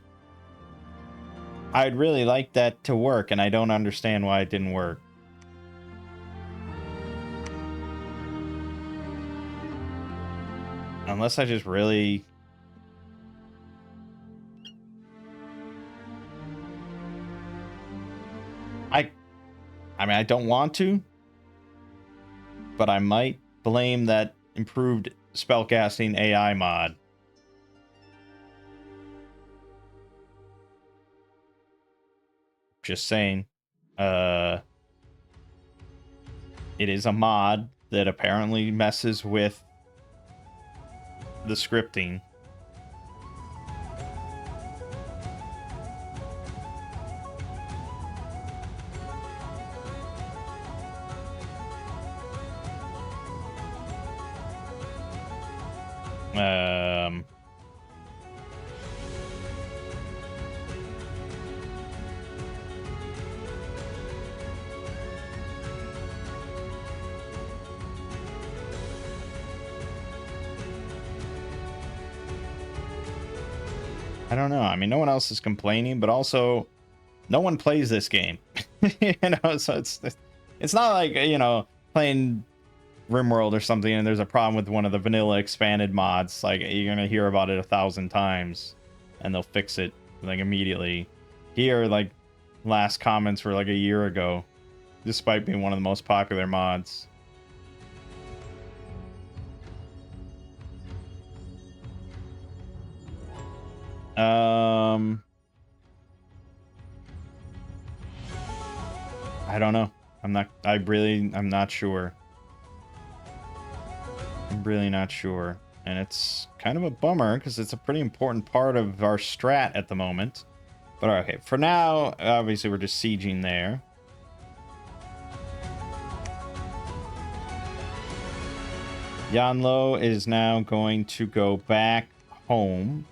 I'd really like that to work, and I don't understand why it didn't work. Unless I just really... I mean, I don't want to, but I might blame that improved spellcasting AI mod. Just saying. It is a mod that apparently messes with the scripting. I don't know. I mean, no one else is complaining, but also no one plays this game. You know, so it's not like, you know, playing RimWorld or something and there's a problem with one of the vanilla expanded mods. Like, you're gonna hear about it 1,000 times and they'll fix it like immediately. Here, like, last comments were like a year ago, despite being one of the most popular mods. I don't know. I'm not sure. I'm really not sure. And it's kind of a bummer because it's a pretty important part of our strat at the moment. But okay, for now, obviously we're just sieging there. Yan Lo is now going to go back home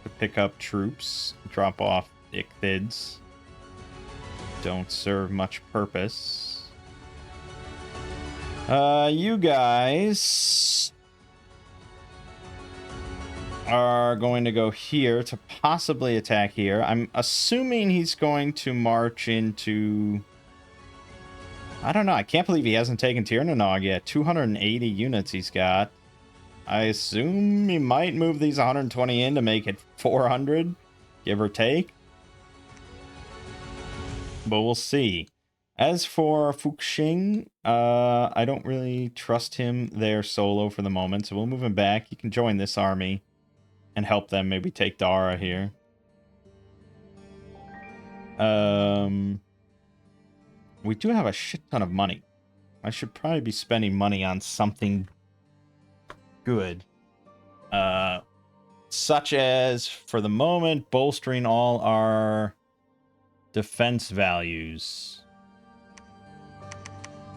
to pick up troops, drop off Ichthids. Don't serve much purpose. You guys are going to go here to possibly attack here. I'm assuming he's going to march into... I don't know. I can't believe he hasn't taken Tirnanog yet. 280 units he's got. I assume he might move these 120 in to make it 400, give or take. But we'll see. As for Fuxing, I don't really trust him there solo for the moment, so we'll move him back. He can join this army and help them maybe take Dara here. We do have a shit ton of money. I should probably be spending money on something good. Such as, for the moment, bolstering all our defense values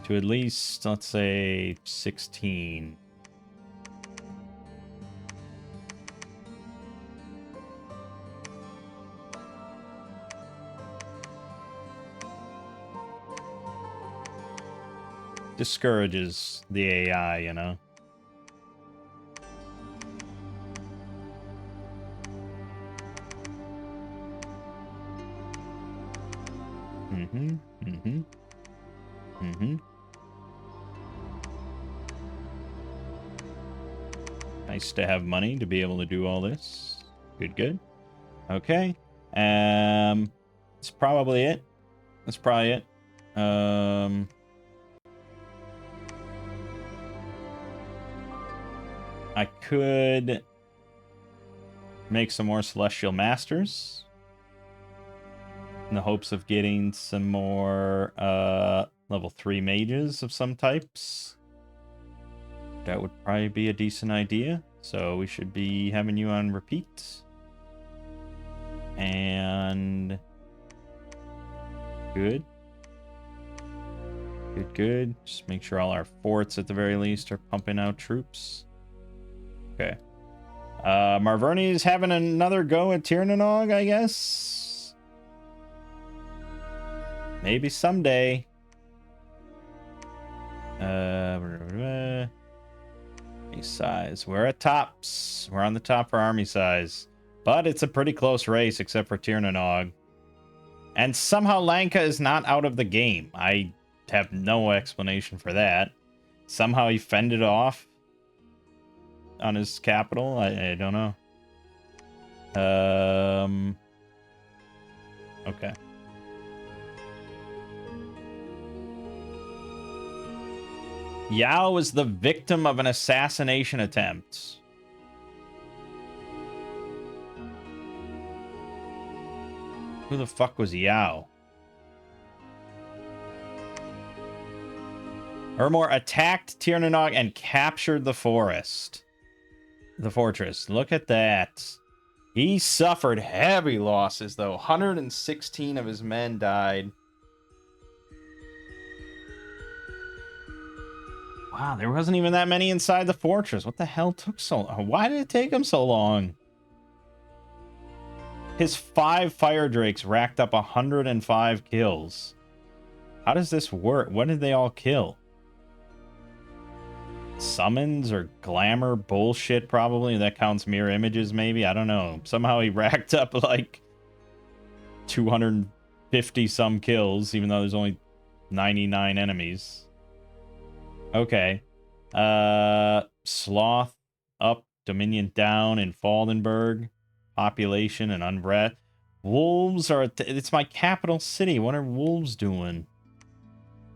to at least, let's say, 16. Discourages the AI, you know? Nice to have money to be able to do all this. Good, good. Okay. That's probably it. That's probably it. I could make some more Celestial Masters in the hopes of getting some more level 3 mages of some types. That would probably be a decent idea. So we should be having you on repeat. And good. Good, good. Just make sure all our forts at the very least are pumping out troops. Okay. Marverni's having another go at Tirnanog, I guess. Maybe someday. Army size. We're at tops. We're on the top for army size. But it's a pretty close race, except for Tirnanog. And somehow Lanka is not out of the game. I have no explanation for that. Somehow he fended off on his capital. I don't know. Okay. Yao was the victim of an assassination attempt. Who the fuck was Yao? Ermor attacked Tirnanog and captured the forest. The fortress. Look at that. He suffered heavy losses, though. 116 of his men died. Wow, there wasn't even that many inside the fortress. What the hell took so long? Why did it take him so long? His 5 fire drakes racked up 105 kills. How does this work? What did they all kill? Summons or glamour bullshit, probably. That counts mirror images, maybe. I don't know. Somehow he racked up like 250 some kills, even though there's only 99 enemies. Okay. Sloth up, Dominion down in Faldenberg. Population and unrest. Wolves are... It's my capital city. What are wolves doing?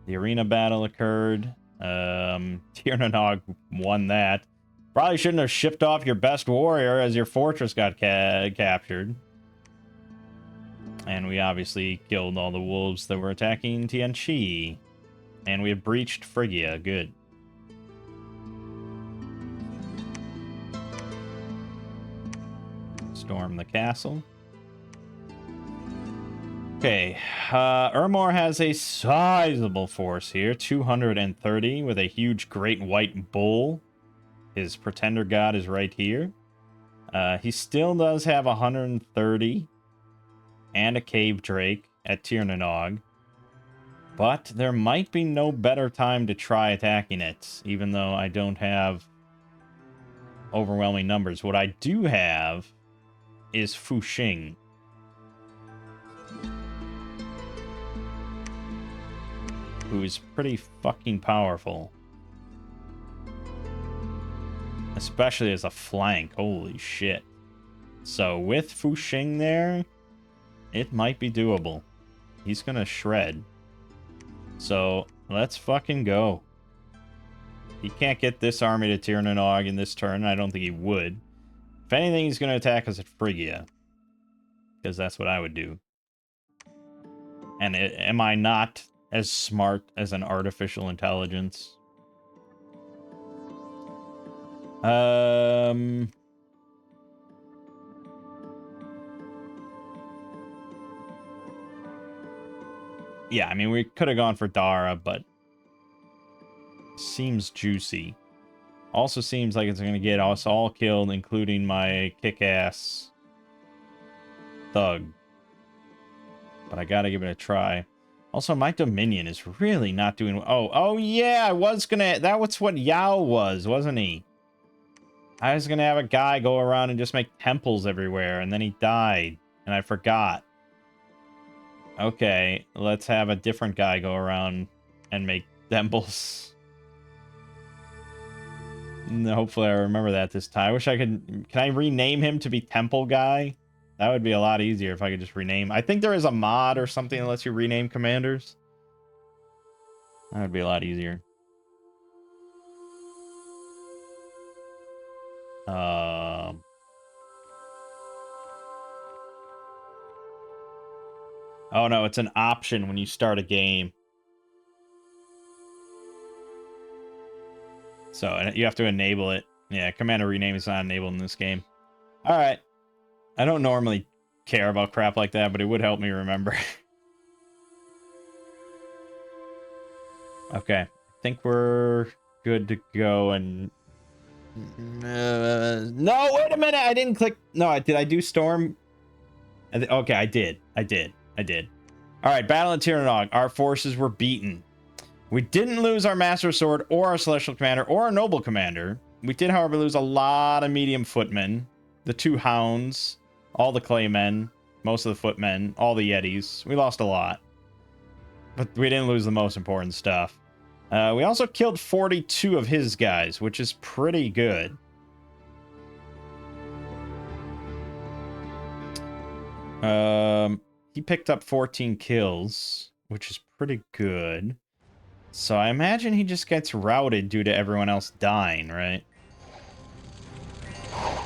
The arena battle occurred. Tirnanog won that. Probably shouldn't have shipped off your best warrior as your fortress got captured. And we obviously killed all the wolves that were attacking Tianqi. And we have breached Phrygia. Good. Storm the castle. Okay, Ermor has a sizable force here, 230, with a huge great white bull. His pretender god is right here. He still does have 130 and a cave drake at Tirnanog. But there might be no better time to try attacking it, even though I don't have overwhelming numbers. What I do have is Fuxing. Who is pretty fucking powerful. Especially as a flank. Holy shit. So with Fuxing there, it might be doable. He's gonna shred. So let's fucking go. He can't get this army to Tirnanog in this turn. I don't think he would. If anything, he's gonna attack us at Phrygia. Because that's what I would do. And am I not as smart as an artificial intelligence? Yeah, I mean, we could have gone for Dara, but seems juicy. Also seems like it's going to get us all killed, including my kick-ass thug. But I gotta give it a try. Also, my Dominion is really not doing... Oh, yeah, I was gonna... That was what Yao was, wasn't he? I was gonna have a guy go around and just make temples everywhere, and then he died. And I forgot. Okay, let's have a different guy go around and make temples. Hopefully I remember that this time. I wish I could... Can I rename him to be Temple Guy? That would be a lot easier if I could just rename. I think there is a mod or something that lets you rename commanders. That would be a lot easier. Oh no, it's an option when you start a game. So you have to enable it. Yeah, commander rename is not enabled in this game. All right. I don't normally care about crap like that, but it would help me remember. Okay. I think we're good to go. And no, wait a minute. I didn't click. No, did I do storm? Okay, I did. I did. All right, battle in Tirnanog. Our forces were beaten. We didn't lose our Master Sword or our Celestial Commander or our Noble Commander. We did, however, lose a lot of medium footmen, the 2 hounds, all the claymen, most of the footmen, all the yetis. We lost a lot. But we didn't lose the most important stuff. We also killed 42 of his guys, which is pretty good. He picked up 14 kills, which is pretty good. So I imagine he just gets routed due to everyone else dying, right?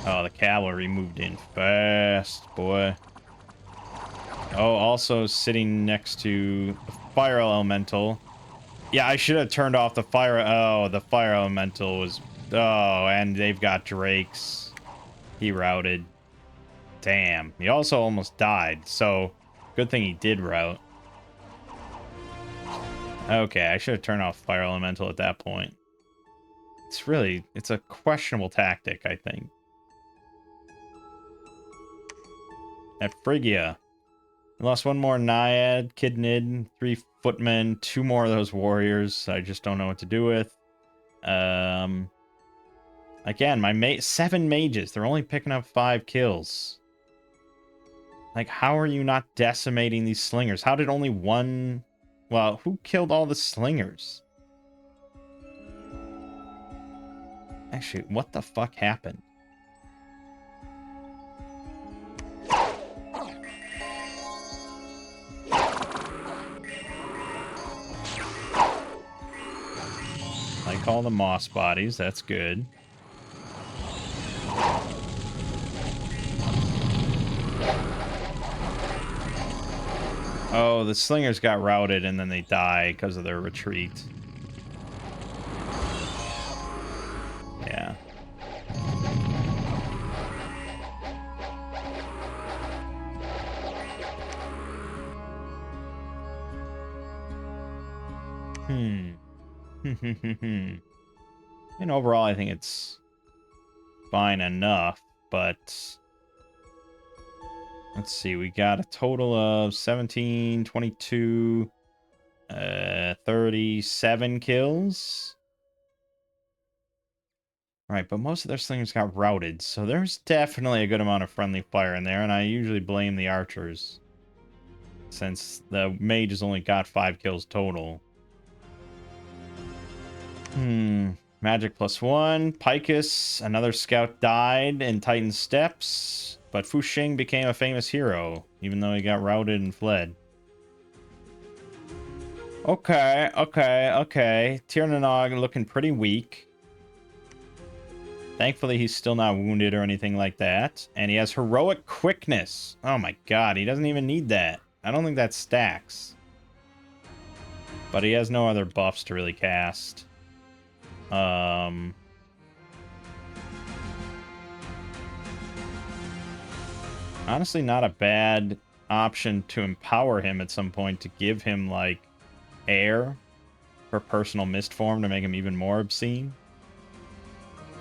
Oh, the cavalry moved in fast, boy. Oh, also sitting next to the fire elemental. Yeah, I should have turned off the fire. Oh, the fire elemental was... Oh, and they've got drakes. He routed. Damn. He also almost died, so good thing he did rout. Okay, I should have turned off fire elemental at that point. It's a questionable tactic, I think. At Phrygia, we lost 1 more Naiad, Kidnid, 3 footmen, 2 more of those warriors. I just don't know what to do with. Again, my 7 mages. They're only picking up 5 kills. Like, how are you not decimating these slingers? How did only 1... Well, who killed all the slingers? Actually, what the fuck happened? Like all the moss bodies, that's good. Oh, the slingers got routed and then they die because of their retreat. Yeah. And overall, I think it's fine enough, but... Let's see, we got a total of 17, 22, 37 kills. Right, but most of their slingers got routed, so there's definitely a good amount of friendly fire in there, and I usually blame the archers, since the mage has only got 5 kills total. Magic +1. Picus, another scout died in Titan Steps, but Fuxing became a famous hero, even though he got routed and fled. Okay. Tirnanog looking pretty weak. Thankfully, he's still not wounded or anything like that. And he has heroic quickness. Oh my god, he doesn't even need that. I don't think that stacks. But he has no other buffs to really cast. Honestly, not a bad option to empower him at some point to give him, like, air for personal mist form to make him even more obscene.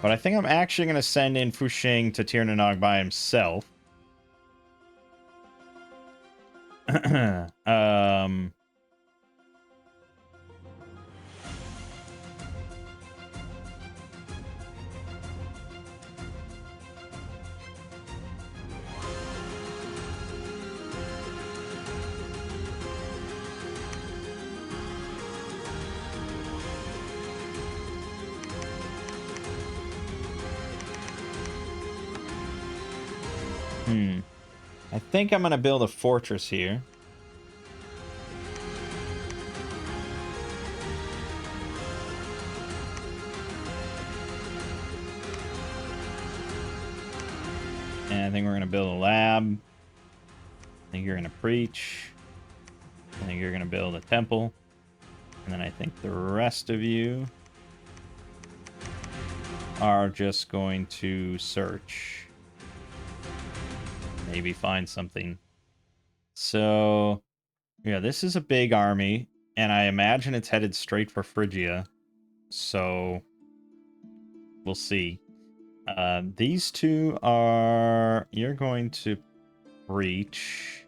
But I think I'm actually going to send in Fusheng to Tirnanog by himself. I think I'm going to build a fortress here. And I think we're going to build a lab. I think you're going to preach. I think you're going to build a temple. And then I think the rest of you are just going to search. Maybe find something. So, yeah, this is a big army. And I imagine it's headed straight for Phrygia. So, we'll see. These two are... You're going to reach.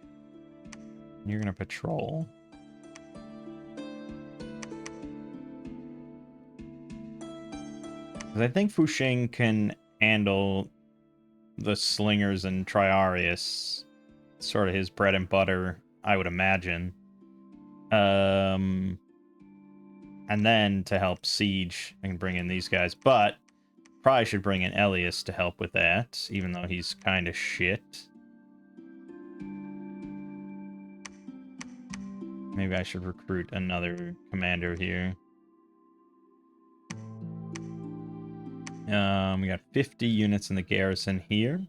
You're going to patrol. Because I think Fusheng can handle the slingers and Triarius. Sort of his bread and butter, I would imagine. And then to help siege, I can bring in these guys. But probably should bring in Elias to help with that, even though he's kind of shit. Maybe I should recruit another commander here. We got 50 units in the garrison here.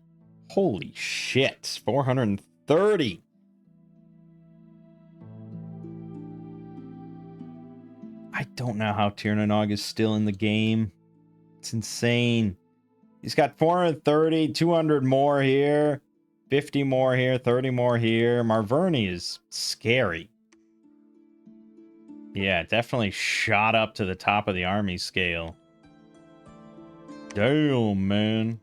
Holy shit, 430. I don't know how Tirnanog is still in the game. It's insane. He's got 430, 200 more here, 50 more here, 30 more here. Marverni is scary. Yeah, definitely shot up to the top of the army scale. Damn, man.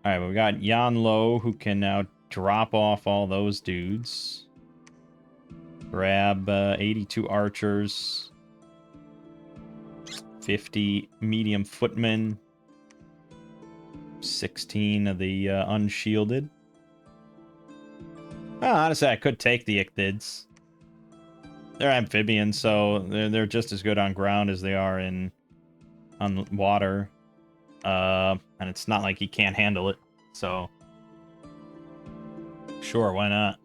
Alright, we got Yan Lo, who can now drop off all those dudes. Grab 82 archers. 50 medium footmen. 16 of the unshielded. Well, honestly, I could take the Ichthids. They're amphibians, so they're just as good on ground as they are on water. And it's not like he can't handle it. So, sure, why not?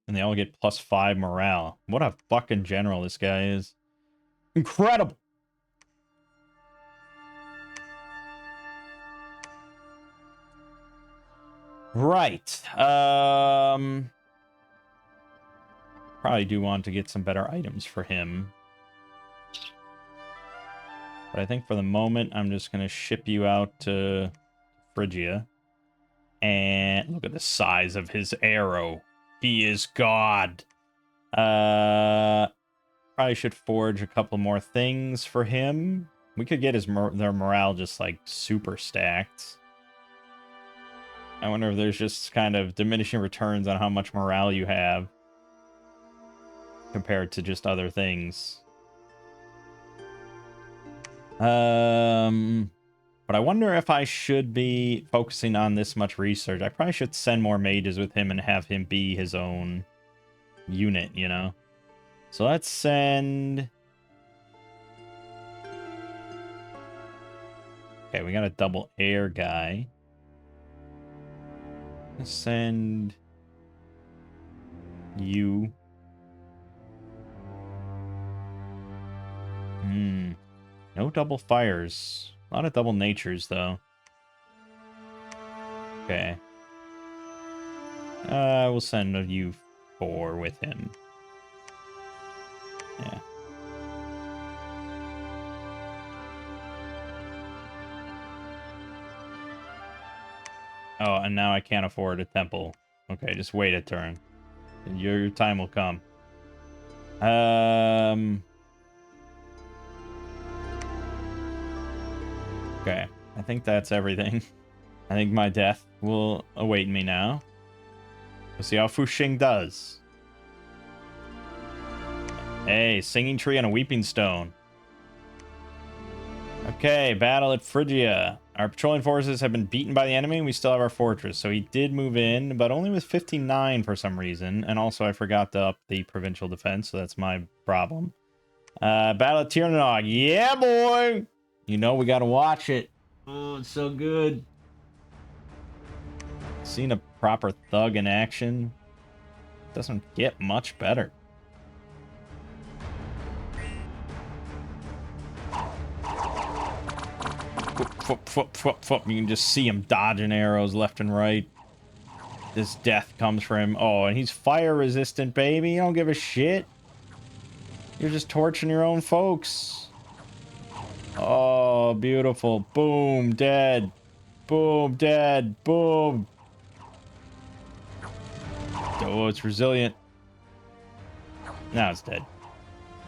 And they all get +5 morale. What a fucking general this guy is. Incredible! Right. Probably do want to get some better items for him. But I think for the moment, I'm just going to ship you out to Phrygia. And look at the size of his arrow. He is God. Probably should forge a couple more things for him. We could get their morale just, like, super stacked. I wonder if there's just kind of diminishing returns on how much morale you have compared to just other things. But I wonder if I should be focusing on this much research. I probably should send more mages with him and have him be his own unit, you know? So let's send... Okay, we got a double air guy. Let's send... you. No double fires. A lot of double natures, though. Okay. We'll send a U4 with him. Yeah. Oh, and now I can't afford a temple. Okay, just wait a turn. And your time will come. Okay, I think that's everything. I think my death will await me now. We'll see how Fuxing does. Hey, singing tree and a weeping stone. Okay, battle at Phrygia. Our patrolling forces have been beaten by the enemy, and we still have our fortress. So he did move in, but only with 59 for some reason. And also, I forgot to up the provincial defense, so that's my problem. Battle at Tirnanog. Yeah, boy! You know we gotta watch it. Oh, it's so good. Seeing a proper thug in action doesn't get much better. You can just see him dodging arrows left and right. This death comes for him. Oh, and he's fire resistant, baby. You don't give a shit. You're just torching your own folks. Oh, beautiful. Boom, dead. Boom, dead. Boom. Oh, it's resilient. Now it's dead.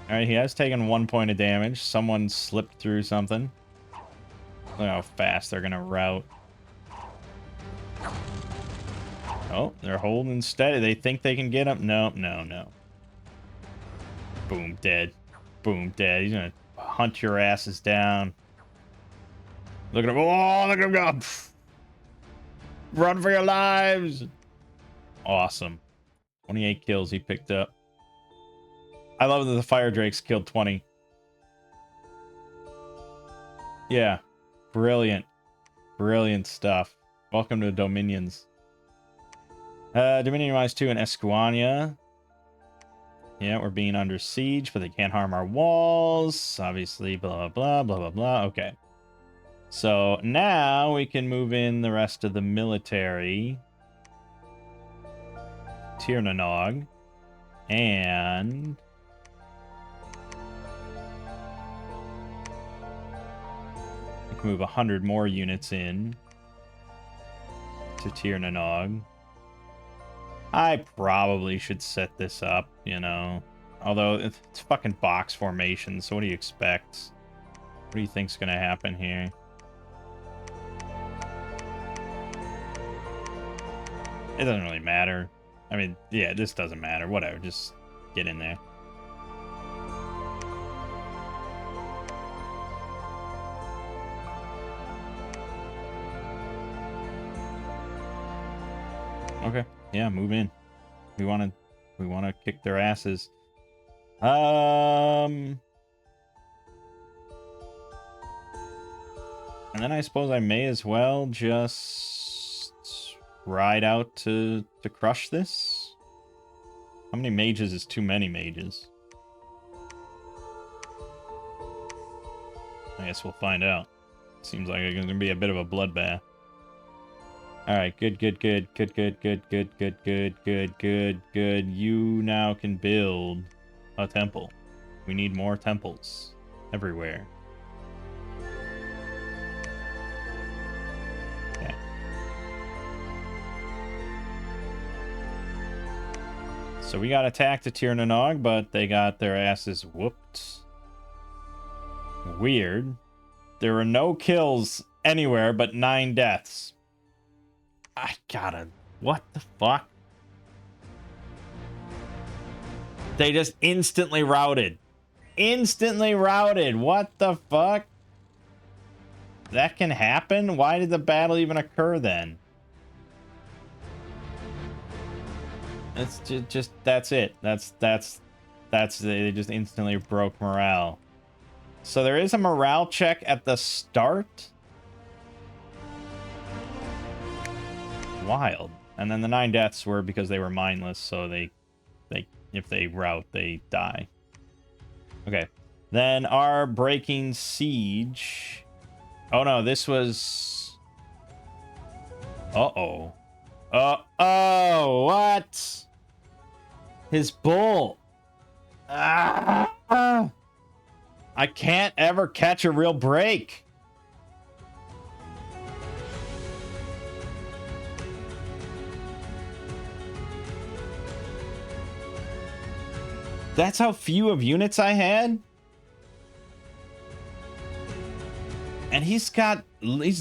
All right, he has taken 1 point of damage. Someone slipped through something. Look how fast they're gonna rout. Oh, they're holding steady. They think they can get him. No, no, no. Boom, dead. Boom, dead. He's gonna hunt your asses down. Look at him. Oh, look at him go. Run for your lives. Awesome. 28 kills he picked up. I love that the fire drakes killed 20. Yeah. Brilliant. Brilliant stuff. Welcome to Dominions. Dominion Rise 2 in Esquania. Yeah, we're being under siege, but they can't harm our walls. Obviously, blah, blah, blah, blah, blah. Okay. So now we can move in the rest of the military. Tirnanog. And... we can move 100 more units in to Tirnanog. I probably should set this up, you know. Although, it's fucking box formation, so what do you expect? What do you think's gonna happen here? It doesn't really matter. I mean, yeah, this doesn't matter. Whatever, just get in there. Okay, yeah, move in. We want to kick their asses. And then I suppose I may as well just ride out to crush this. How many mages is too many mages? I guess we'll find out. Seems like it's gonna be a bit of a bloodbath. Alright, good. You now can build a temple. We need more temples everywhere. Okay. So we got attacked at Tirnanog, but they got their asses whooped. Weird. There were no kills anywhere, but 9 deaths. I gotta... what the fuck? They just instantly routed. Instantly routed. What the fuck? That can happen? Why did the battle even occur then? It's just that's it. That's they just instantly broke morale. So there is a morale check at the start. Wild. And then the 9 deaths were because they were mindless, so they if they rout, they die. Okay. Then our breaking siege. Oh no, this was... uh-oh. Uh-oh, what? His bull. Ah! I can't ever catch a real break. That's how few of units I had? And he's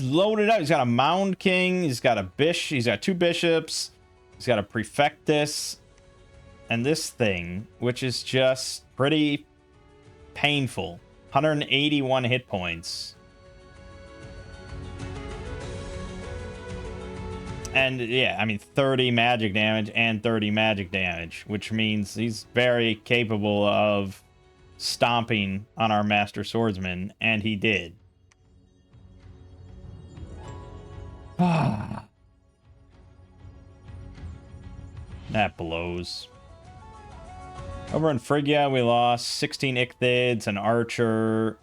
loaded up. He's got a Mound King. He's got a Bish. He's got 2 bishops. He's got a Prefectus. And this thing, which is just pretty painful. 181 hit points. And yeah, I mean 30 magic damage and 30 magic damage, which means he's very capable of stomping on our Master Swordsman, and he did. That blows. Over in Phrygia, we lost 16 Ichthids, an Archer.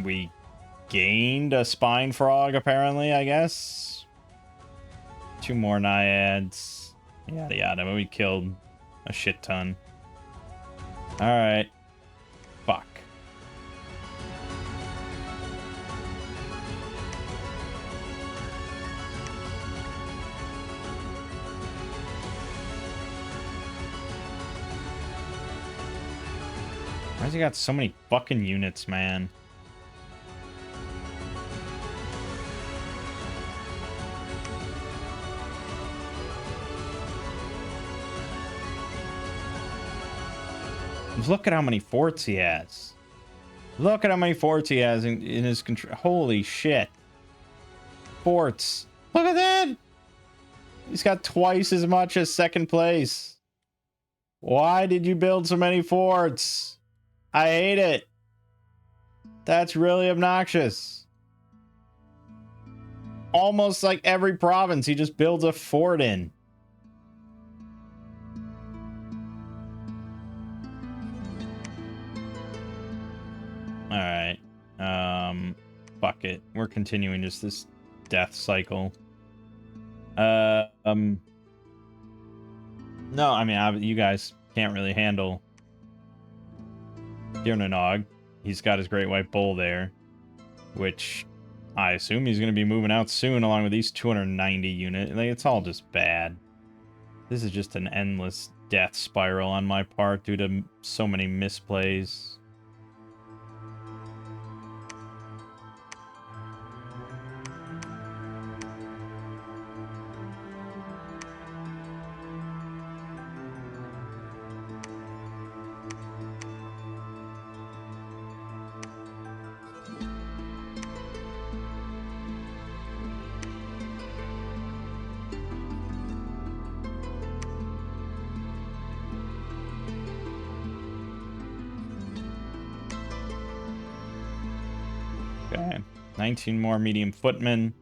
We gained a Spine Frog, apparently, I guess. 2 more Naiads. Yada yada, but we killed a shit ton. Alright. Fuck. Why's he got so many fucking units, man? Look at how many forts he has. Look at how many forts he has in his control. Holy shit. Forts. Look at that! He's got twice as much as second place. Why did you build so many forts? I hate it. That's really obnoxious. Almost like every province he just builds a fort in. Alright. Fuck it. We're continuing just this death cycle. No, I mean, you guys can't really handle Dirnanog. He's got his Great White Bull there, which I assume he's going to be moving out soon along with these 290 units. Like, it's all just bad. This is just an endless death spiral on my part due to so many misplays. Okay, 19 more medium footmen,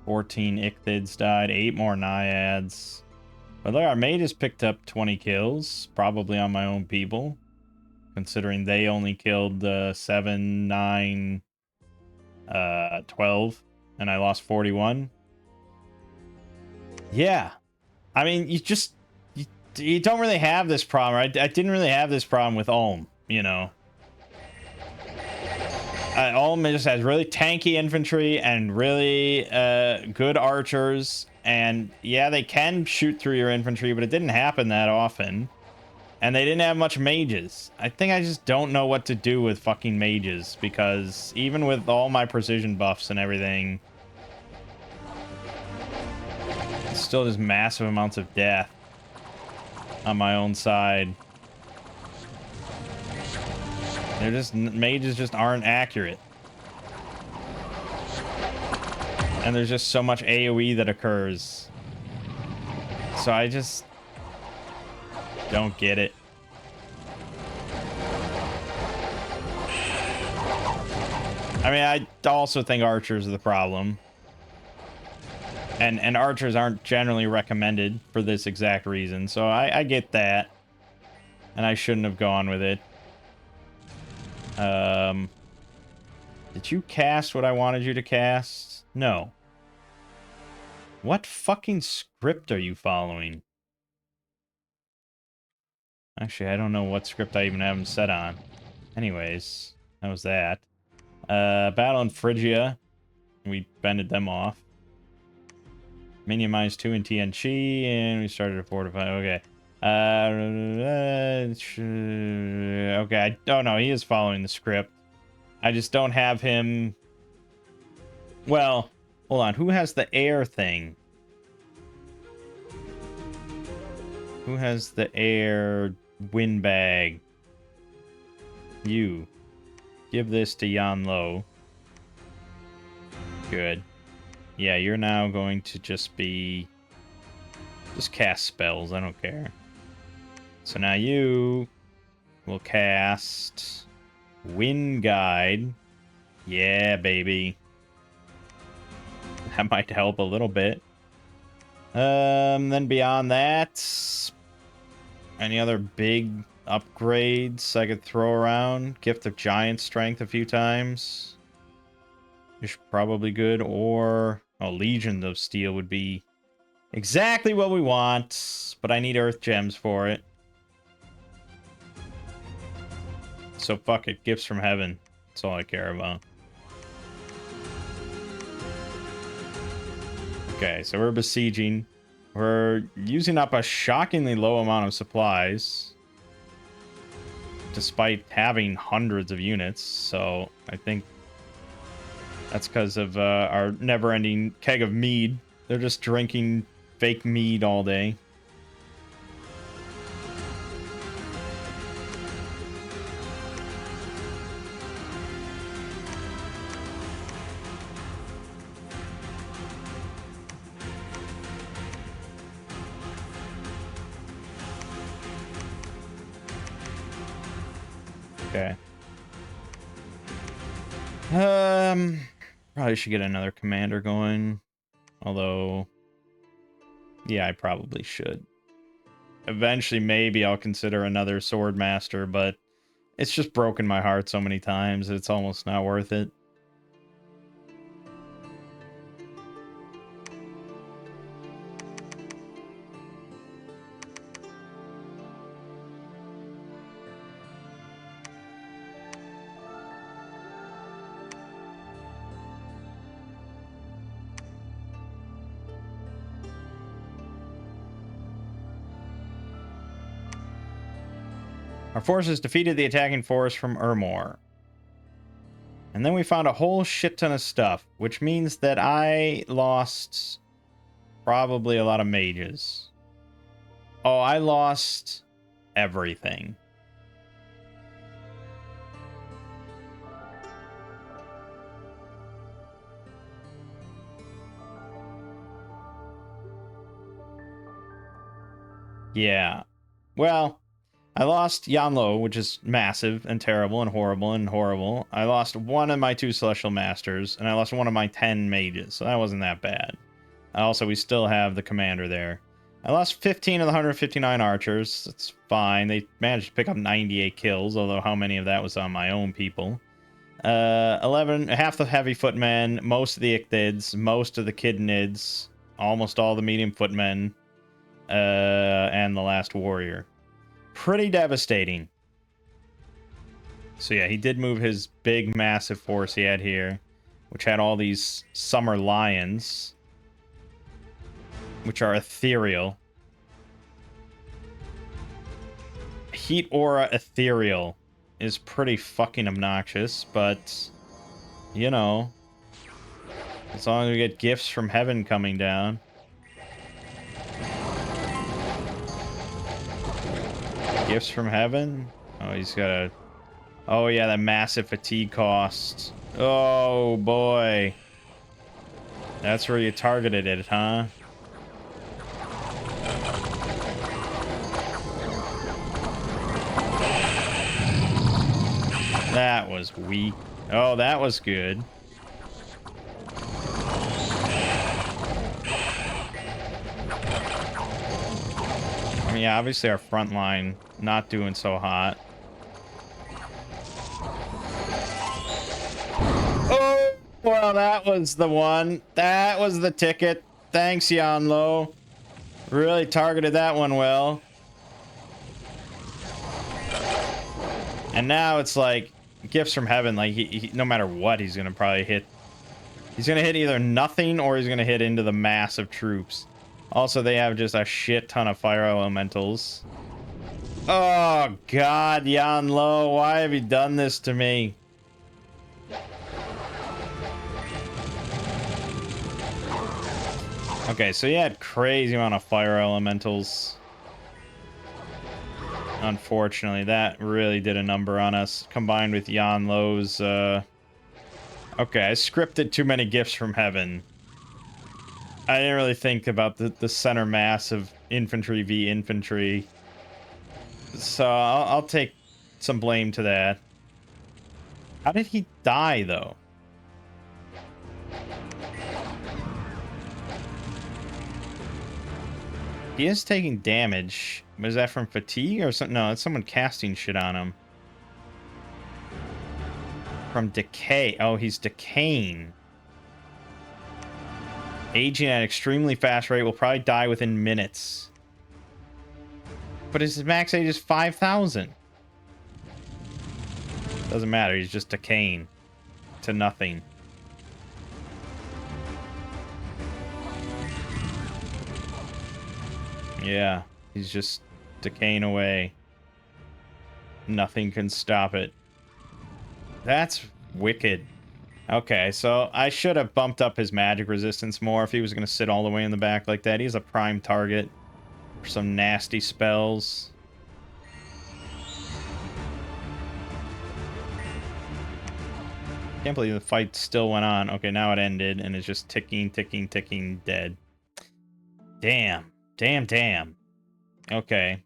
14 Ichthids died, 8 more Naiads. But look, our mages picked up 20 kills, probably on my own people, considering they only killed 7, 9, 12, and I lost 41. Yeah, I mean, you don't really have this problem. I didn't really have this problem with Ulm, you know. Ulm just has really tanky infantry and really good archers. And yeah, they can shoot through your infantry, but it didn't happen that often. And they didn't have much mages. I think I just don't know what to do with fucking mages, because even with all my precision buffs and everything, it's still just massive amounts of death on my own side. They're just, mages just aren't accurate. And there's just so much AoE that occurs. So I just don't get it. I mean, I also think archers are the problem. And archers aren't generally recommended for this exact reason. So I get that. And I shouldn't have gone with it. Did you cast what I wanted you to cast? No. What fucking script are you following? Actually, I don't know what script I even have them set on. Anyways, that was that. Battle in Phrygia. We bended them off. Minion -2 in TNC, and we started to fortify. Okay. Okay. Oh no, he is following the script. I just don't have him. Well, hold on. Who has the air thing? Who has the air windbag? You. Give this to Yan Lo. Good. Yeah, you're now going to just be... Just cast spells. I don't care. So now you will cast Wind Guide. Yeah, baby. That might help a little bit. Then beyond that, any other big upgrades I could throw around? Gift of Giant Strength a few times. Is probably good. Or Legion of Steel would be exactly what we want, but I need Earth Gems for it. So fuck it, Gifts from Heaven. That's all I care about. Okay, so we're besieging. We're using up a shockingly low amount of supplies, despite having hundreds of units. So I think that's because of our never-ending keg of mead. They're just drinking fake mead all day. Okay. Probably should get another commander going. Although, yeah, I probably should. Eventually, maybe I'll consider another sword master, but it's just broken my heart so many times that it's almost not worth it. Our forces defeated the attacking force from Ermor. And then we found a whole shit ton of stuff, which means that I lost probably a lot of mages. Oh, I lost everything. Yeah. Well, I lost Yanlo, which is massive and terrible and horrible and horrible. I lost one of my 2 Celestial Masters, and I lost one of my 10 mages, so that wasn't that bad. Also, we still have the commander there. I lost 15 of the 159 archers. That's fine. They managed to pick up 98 kills, although how many of that was on my own people? 11, half the heavy footmen, most of the ichthids, most of the kidnids, almost all the medium footmen, and the last warrior. Pretty devastating. So yeah, he did move his big, massive force he had here, which had all these summer lions, which are ethereal. Heat aura ethereal is pretty fucking obnoxious, but, you know, as long as we get gifts from heaven coming down. Gifts from heaven? Oh, he's got a... Oh, yeah, that massive fatigue cost. Oh, boy. That's where you targeted it, huh? That was weak. Oh, that was good. I mean, yeah, obviously our front line not doing so hot. Oh, well, that was the one. That was the ticket. Thanks, Yanlo. Really targeted that one well. And now it's like gifts from heaven. Like he no matter what, he's gonna probably hit. He's gonna hit either nothing or he's gonna hit into the mass of troops. Also, they have just a shit ton of fire elementals. Oh, God, Yan Lo, why have you done this to me? Okay, so he had crazy amount of fire elementals. Unfortunately, that really did a number on us, combined with Yan Lo's, Okay, I scripted too many gifts from heaven. I didn't really think about the center mass of infantry v infantry. So I'll take some blame to that. How did he die, though? He is taking damage. Was that from fatigue or something? No, it's someone casting shit on him. From decay. Oh, he's decaying. Aging at an extremely fast rate, will probably die within minutes. But his max age is 5,000. Doesn't matter, he's just decaying to nothing. Yeah, he's just decaying away. Nothing can stop it. That's wicked. Okay, so I should have bumped up his magic resistance more if he was going to sit all the way in the back like that. He's a prime target for some nasty spells. Can't believe the fight still went on. Okay, now it ended, and it's just ticking, ticking, ticking, dead. Damn. Damn, damn. Okay.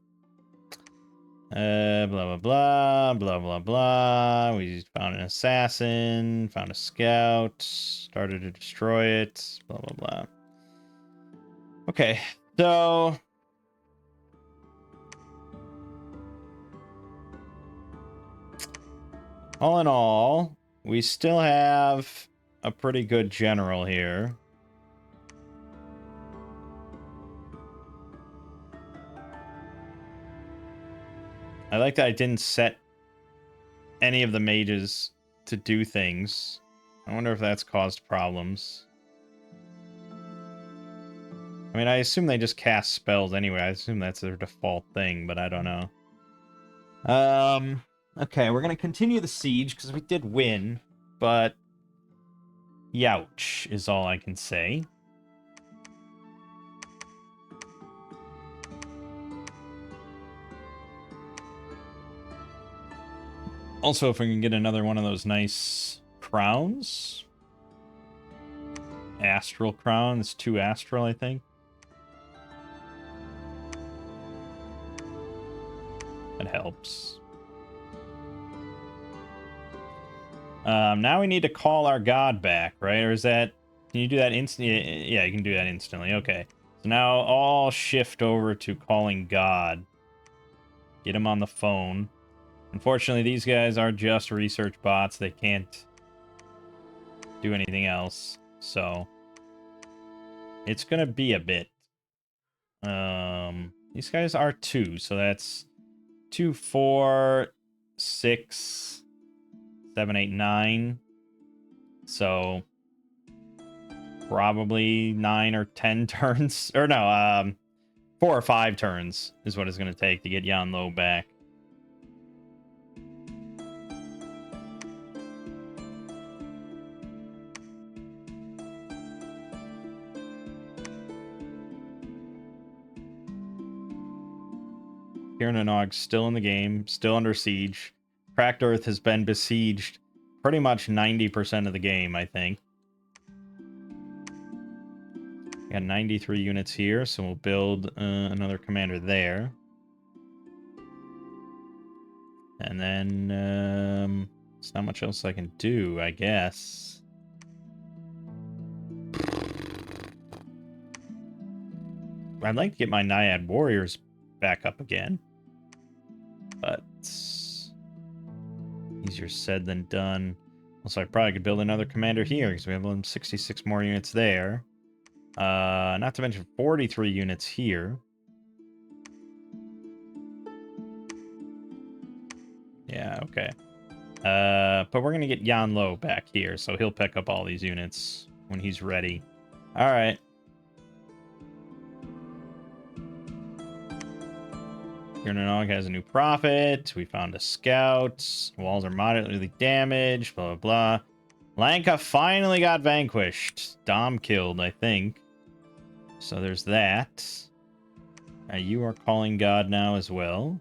Blah, blah, blah, blah, blah, blah. We found an assassin, found a scout, started to destroy it, blah, blah, blah. Okay, so... all in all, we still have a pretty good general here. I like that I didn't set any of the mages to do things. I wonder if that's caused problems. I mean, I assume they just cast spells anyway. I assume that's their default thing, but I don't know. Okay, we're gonna continue the siege, because we did win, but... youch is all I can say. Also, if we can get another one of those nice crowns. Astral crown. It's 2 astral, I think. That helps. Now we need to call our god back, right? Or is that... can you do that instantly? Yeah, you can do that instantly. Okay. So now all shift over to calling god. Get him on the phone. Unfortunately, these guys are just research bots. They can't do anything else. So it's gonna be a bit. These guys are 2, so that's 2, 4, 6, 7, 8, 9. So probably 9 or 10 turns. Or no, 4 or 5 turns is what it's gonna take to get Yan Lo back. Kiernanog still in the game, still under siege. Cracked Earth has been besieged pretty much 90% of the game, I think. We got 93 units here, so we'll build another commander there. And then there's not much else I can do, I guess. I'd like to get my Naiad warriors back up again. But easier said than done. Also, I probably could build another commander here because we have 66 more units there. Not to mention 43 units here. Yeah, okay. But we're gonna get Yan Lo back here, so he'll pick up all these units when he's ready. All right. Yernanog has a new prophet. We found a scout. Walls are moderately damaged. Blah, blah, blah. Lanka finally got vanquished. Dom killed, I think. So there's that. You are calling God now as well.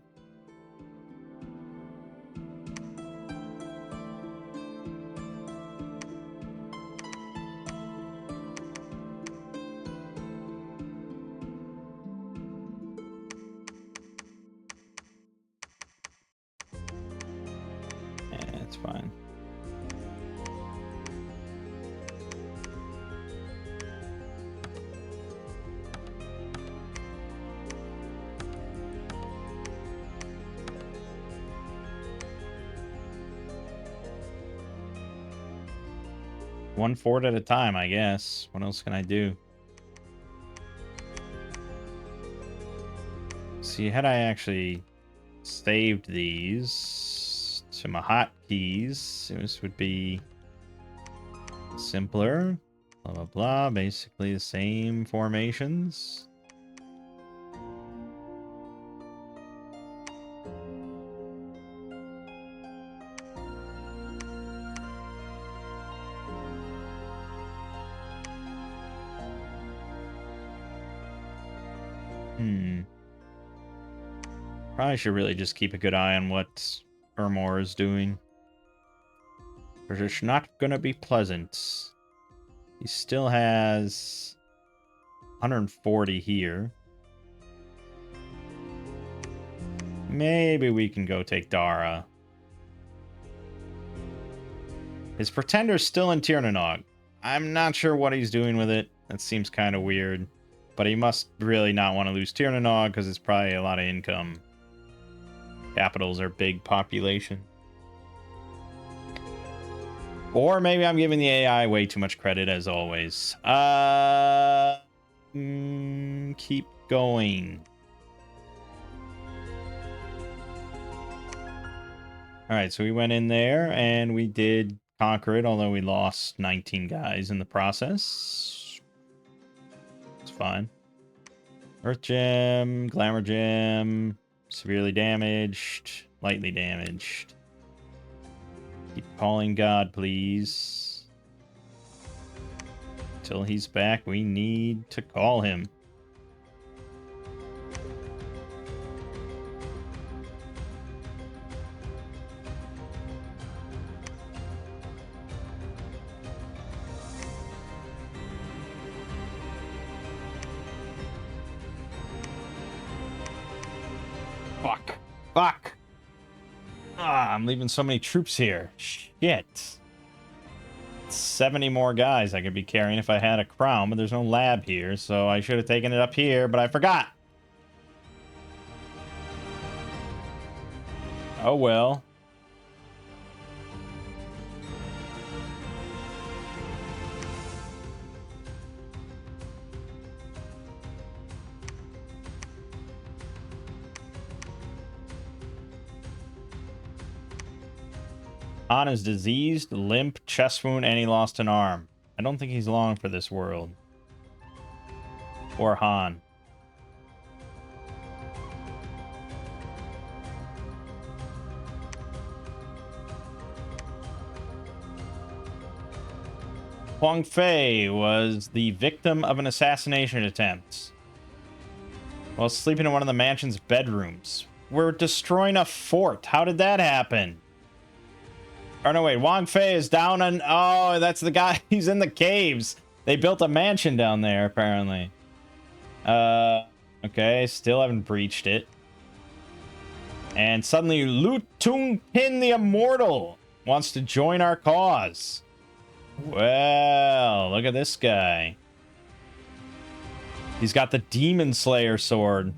Yeah, it's fine. One fort at a time, I guess. What else can I do? See, had I actually saved these to my hotkeys, this would be simpler. Blah, blah, blah. Basically the same formations. Probably should really just keep a good eye on what Ermor is doing. Because it's not going to be pleasant. He still has 140 here. Maybe we can go take Dara. His Pretender's still in Tirnanog. I'm not sure what he's doing with it. That seems kind of weird. But he must really not want to lose Tirnanog because it's probably a lot of income. Capitals are big population. Or maybe I'm giving the AI way too much credit, as always. Keep going. Alright, so we went in there, and we did conquer it, although we lost 19 guys in the process. It's fine. Earth Gem, Glamour Gem, severely damaged, lightly damaged. Keep calling God, please. Until he's back, we need to call him. Fuck. Fuck. Ah, I'm leaving so many troops here. Shit. 70 more guys I could be carrying if I had a crown, but there's no lab here, so I should have taken it up here, but I forgot. Oh well. Han is diseased, limp, chest wound, and he lost an arm. I don't think he's long for this world. Or Han. Huang Fei was the victim of an assassination attempt while sleeping in one of the mansion's bedrooms. We're destroying a fort. How did that happen? Oh, no, wait. Wang Fei is down on... Oh, that's the guy. He's in the caves. They built a mansion down there, apparently. Okay. Still haven't breached it. And suddenly, Lu Tung Pin the Immortal wants to join our cause. Well, look at this guy. He's got the Demon Slayer sword.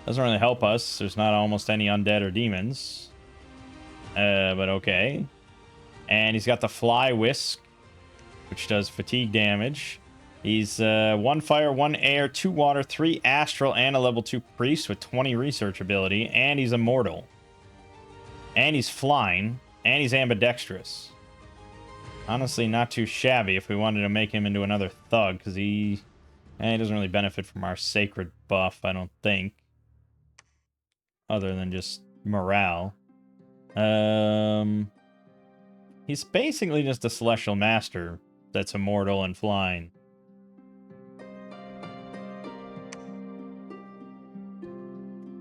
Doesn't really help us. There's not almost any undead or demons. But okay. And he's got the Fly Whisk, which does fatigue damage. He's 1 fire, 1 air, 2 water, 3 astral, and a level 2 priest with 20 research ability. And he's immortal. And he's flying. And he's ambidextrous. Honestly, not too shabby if we wanted to make him into another thug, because he doesn't really benefit from our sacred buff, I don't think. other than just morale. He's basically just a Celestial Master that's immortal and flying.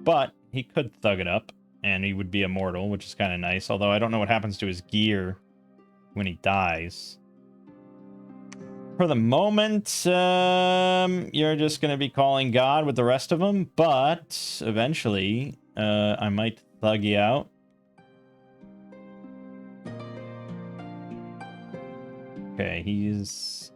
But he could thug it up, and he would be immortal, which is kind of nice. Although I don't know what happens to his gear when he dies. For the moment, you're just going to be calling God with the rest of them. But eventually, I might thug you out. Okay, he's...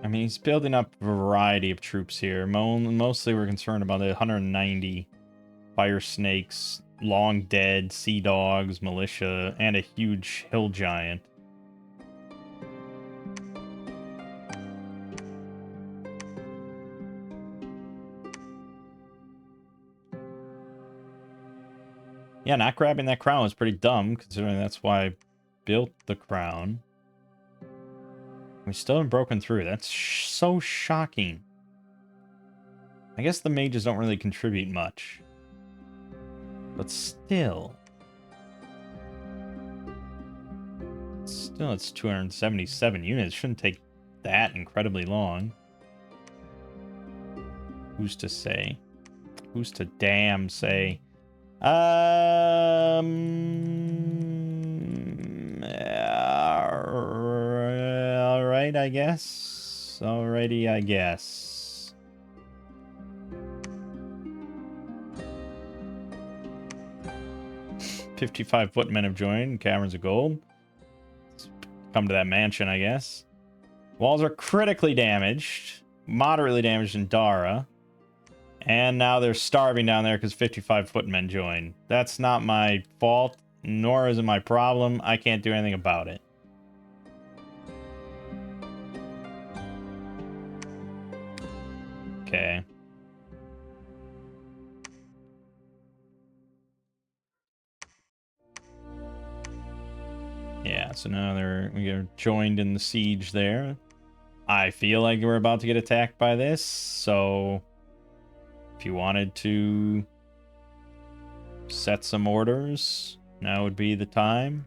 I mean, he's building up a variety of troops here. Mostly we're concerned about the 190 fire snakes, long dead, sea dogs, militia, and a huge hill giant. Yeah, not grabbing that crown was pretty dumb, considering that's why I built the crown. We still haven't broken through. That's so shocking. I guess the mages don't really contribute much. But still. Still, it's 277 units. Shouldn't take that incredibly long. Who's to say? Who's to damn say? Alright, I guess. Alrighty, I guess. "55 footmen have joined. Caverns of gold. Let's come to that mansion, I guess. Walls are critically damaged. Moderately damaged in Dara. And now they're starving down there because 55 footmen joined. That's not my fault, nor is it my problem. I can't do anything about it. Okay. Yeah, so now we're joined in the siege there. I feel like we're about to get attacked by this, so if you wanted to set some orders, now would be the time.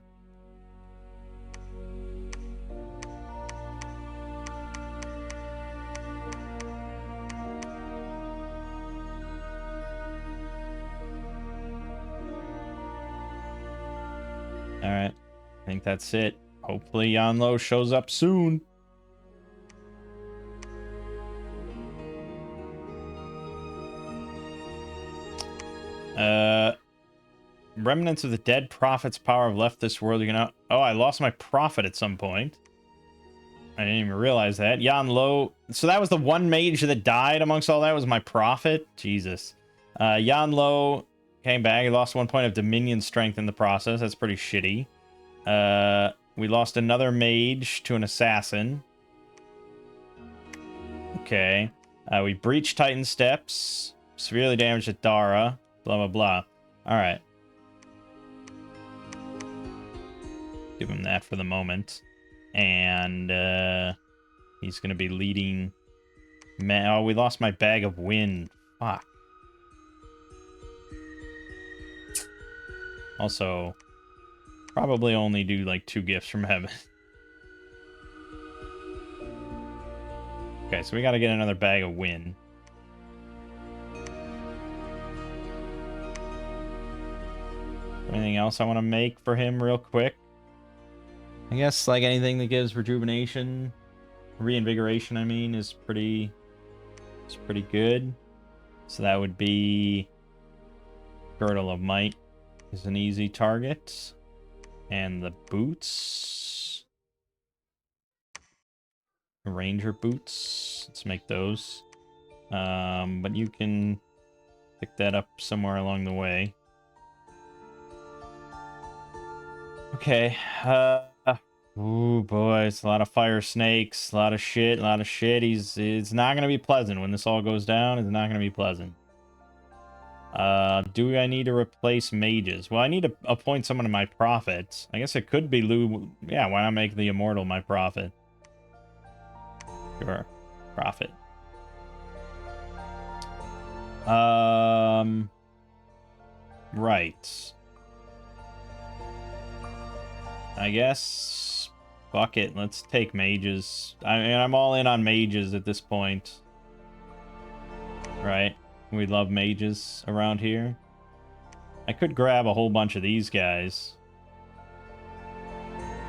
Alright, I think that's it. Hopefully Yanlo shows up soon. Remnants of the dead prophet's power have left this world. Oh, I lost my prophet at some point. I didn't even realize that. Yanlo. So that was the one mage that died amongst all that was my prophet? Jesus. Yanlo came back. He lost 1 point of Dominion strength in the process. That's pretty shitty. We lost another mage to an assassin. Okay. We breached Titan Steps. Severely damaged at Dara. Blah, blah, blah. Alright. Give him that for the moment. And he's going to be leading... Oh, we lost my bag of wind. Fuck. Also, probably only do like 2 gifts from heaven. Okay, so we got to get another bag of wind. Anything else I want to make for him real quick? I guess like anything that gives rejuvenation, reinvigoration, I mean, is pretty good. So that would be Girdle of Might is an easy target. And the boots. Ranger boots. Let's make those. But you can pick that up somewhere along the way. Okay. Ooh, boy, it's a lot of fire snakes, a lot of shit, It's not going to be pleasant when this all goes down. It's not going to be pleasant. Do I need to replace mages? Well, I need to appoint someone to my prophet. I guess it could be Lou. Yeah, why not make the immortal my prophet? Sure. Prophet. Right. I guess... Fuck it, let's take mages. I mean, I'm all in on mages at this point. Right? We love mages around here. I could grab a whole bunch of these guys.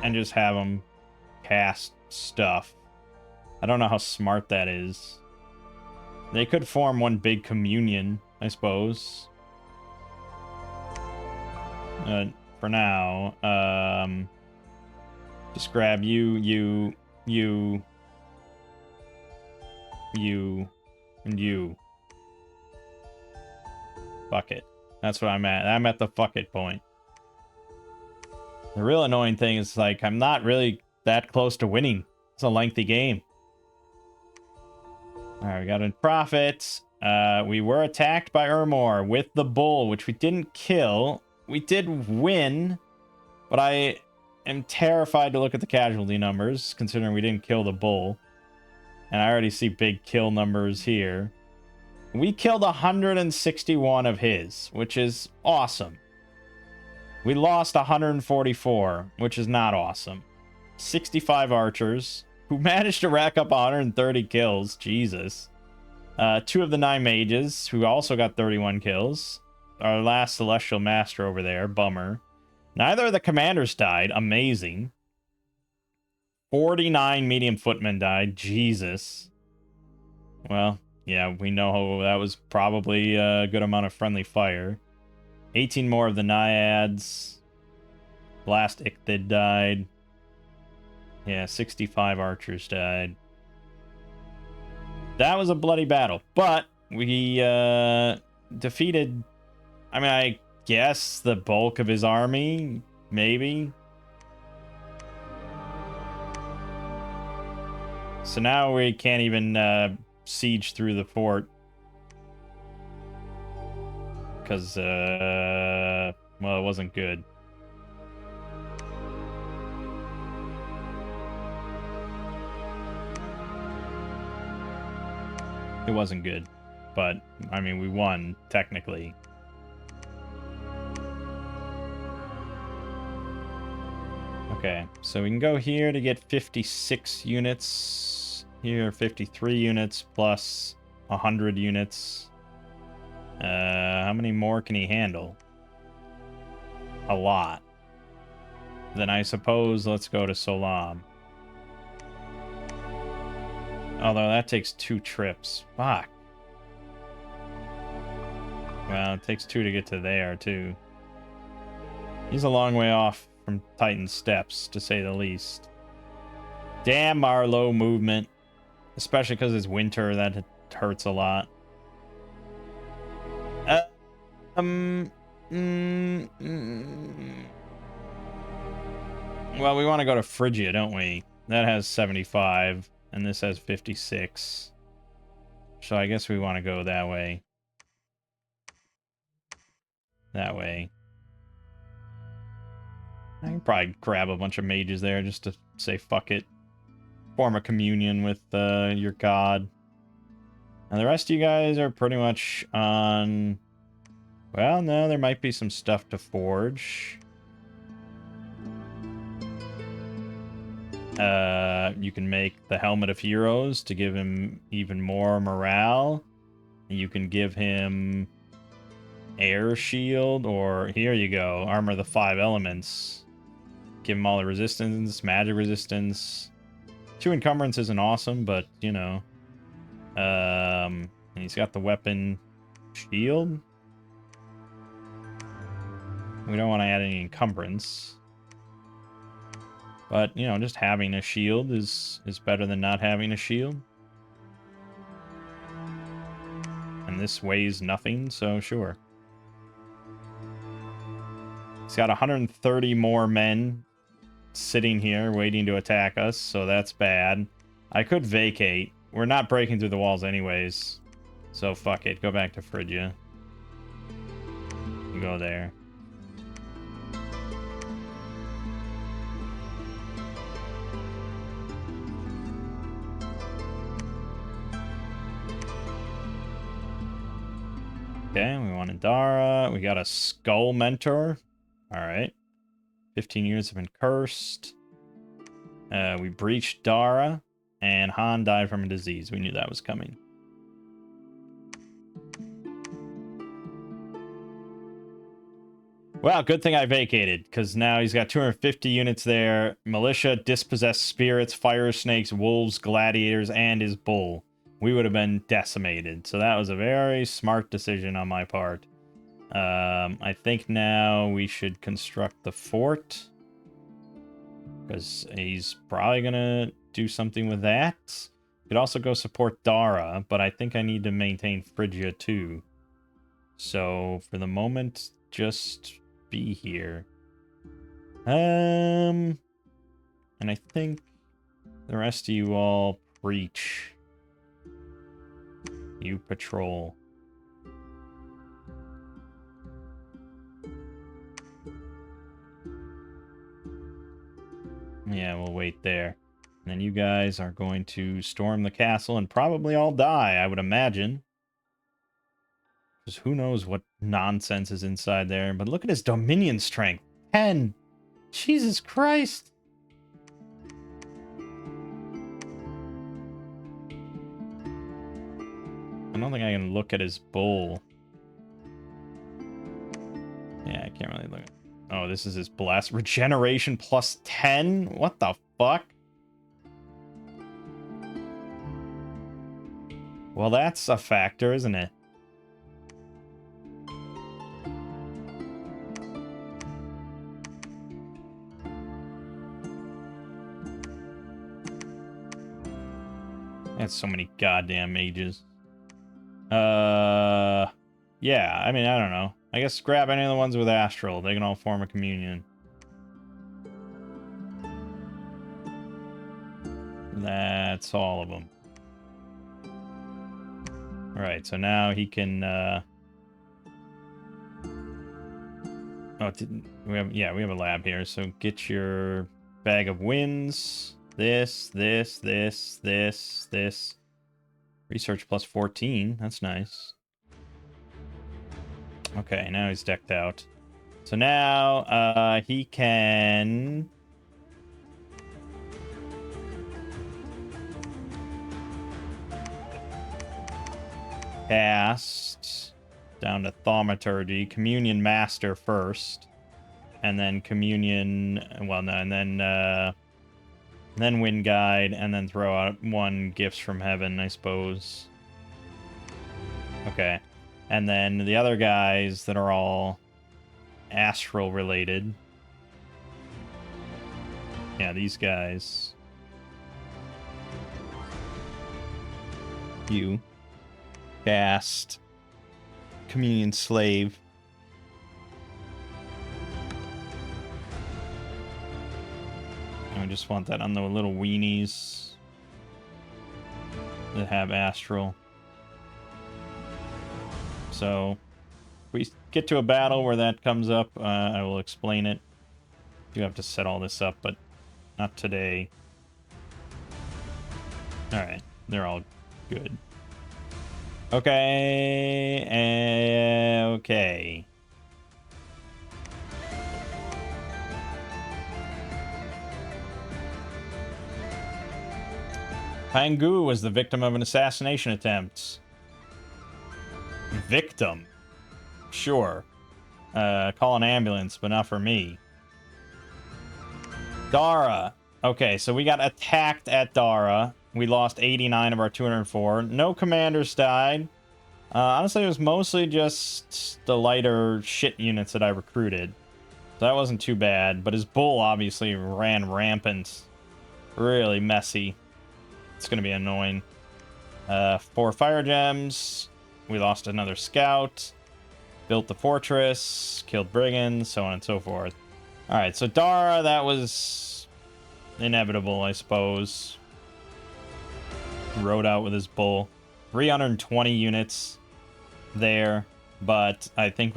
And just have them cast stuff. I don't know how smart that is. They could form one big communion, I suppose. For now, just grab you, and you. Fuck it. That's what I'm at. I'm at the fuck it point. The real annoying thing is, like, I'm not really that close to winning. It's a lengthy game. Alright, we got a profit. We were attacked by Urmor with the bull, which we didn't kill. We did win, but I am terrified to look at the casualty numbers, considering we didn't kill the bull. And I already see big kill numbers here. We killed 161 of his, which is awesome. We lost 144, which is not awesome. 65 archers, who managed to rack up 130 kills. Jesus. 2 of the 9 mages, who also got 31 kills. Our last Celestial Master over there. Bummer. Neither of the commanders died. Amazing. 49 medium footmen died. Jesus. Well, yeah, we know that was probably a good amount of friendly fire. 18 more of the naiads. Last Ichthid died. Yeah, 65 archers died. That was a bloody battle, but we defeated, I mean, I guess the bulk of his army, maybe. So now we can't even siege through the fort. Because, well, it wasn't good. It wasn't good. But, I mean, we won, technically. Okay, so we can go here to get 56 units. Here, 53 units plus 100 units. How many more can he handle? A lot. Then I suppose let's go to Solam. Although that takes 2 trips. Fuck. Well, it takes 2 to get to there, too. He's a long way off from Titan's steps, to say the least. Damn our low movement. Especially because it's winter, that hurts a lot. Well, we want to go to Phrygia, don't we? That has 75, and this has 56. So I guess we want to go that way. That way. I can probably grab a bunch of mages there just to say fuck it. Form a communion with your god. And the rest of you guys are pretty much on... Well, no, there might be some stuff to forge. You can make the Helmet of Heroes to give him even more morale. You can give him Air Shield, or here you go, Armor of the 5 Elements. Give him all the resistance, magic resistance. 2 encumbrance isn't awesome, but, you know. And he's got the weapon shield. We don't want to add any encumbrance. But, you know, just having a shield is better than not having a shield. And this weighs nothing, so sure. He's got 130 more men sitting here waiting to attack us, so that's bad. I could vacate. We're not breaking through the walls anyways. So fuck it. Go back to Phrygia. You go there. Okay, we wanted Dara. We got a Skull Mentor. All right. 15 units have been cursed. We breached Dara, and Han died from a disease. We knew that was coming. Well, good thing I vacated, because now he's got 250 units there. Militia, dispossessed spirits, fire snakes, wolves, gladiators, and his bull. We would have been decimated. So that was a very smart decision on my part. I think now we should construct the fort, because he's probably going to do something with that. Could also go support Dara, but I think I need to maintain Phrygia too. So for the moment, just be here. And I think the rest of you all preach. You patrol. Yeah, we'll wait there. And then you guys are going to storm the castle and probably all die, I would imagine. Because who knows what nonsense is inside there. But look at his Dominion strength. 10. Jesus Christ. I don't think I can look at his bull. Yeah, I can't really look at. Oh, this is his blast. Regeneration plus 10? What the fuck? Well, that's a factor, isn't it? That's so many goddamn mages. Yeah, I mean, I don't know. I guess grab any of the ones with Astral. They can all form a communion. That's all of them. Alright, so now he can, Oh, we have, yeah, we have a lab here, so get your bag of wins. This. Research plus 14. That's nice. Okay, now he's decked out. So now, he can... cast down to Thaumaturgy, Communion Master first, and then Communion, well, no, and then Wind Guide, and then throw out one Gifts from Heaven, I suppose. Okay. And then the other guys that are all astral related. Yeah, these guys. You cast Communion Slave. I just want that on the little weenies that have astral. So, if we get to a battle where that comes up, I will explain it. Do have to set all this up, but not today. Alright, they're all good. Okay, okay. Mangg was the victim of an assassination attempt. Victim? Sure. Call an ambulance, but not for me. Dara. Okay, so we got attacked at Dara. We lost 89 of our 204. No commanders died. Honestly, it was mostly just the lighter shit units that I recruited. So that wasn't too bad, but his bull obviously ran rampant. Really messy. It's going to be annoying. 4 fire gems. We lost another scout. Built the fortress. Killed brigands, so on and so forth. Alright, so Dara, that was inevitable, I suppose. Rode out with his bull. 320 units there, but I think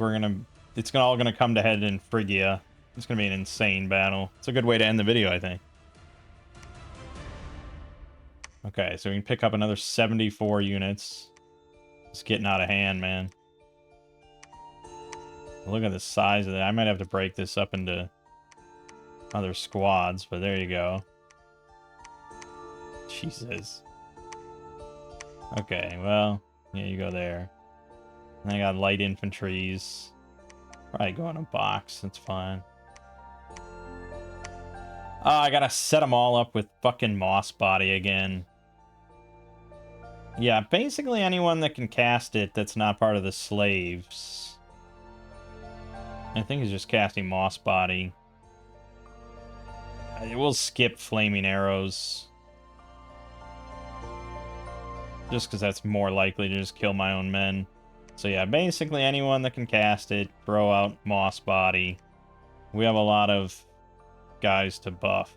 it's all gonna come to head in Phrygia. It's gonna be an insane battle. It's a good way to end the video, I think. Okay, so we can pick up another 74 units. It's getting out of hand, man. Look at the size of that. I might have to break this up into other squads, but there you go. Jesus. Okay, well, yeah, you go there. And I got light infantries. Probably go in a box. That's fine. Oh, I gotta set them all up with fucking Moss Body again. Yeah, basically anyone that can cast it that's not part of the slaves. I think is just casting Moss Body. We'll skip Flaming Arrows. Just because that's more likely to just kill my own men. So yeah, basically anyone that can cast it, throw out Moss Body. We have a lot of guys to buff.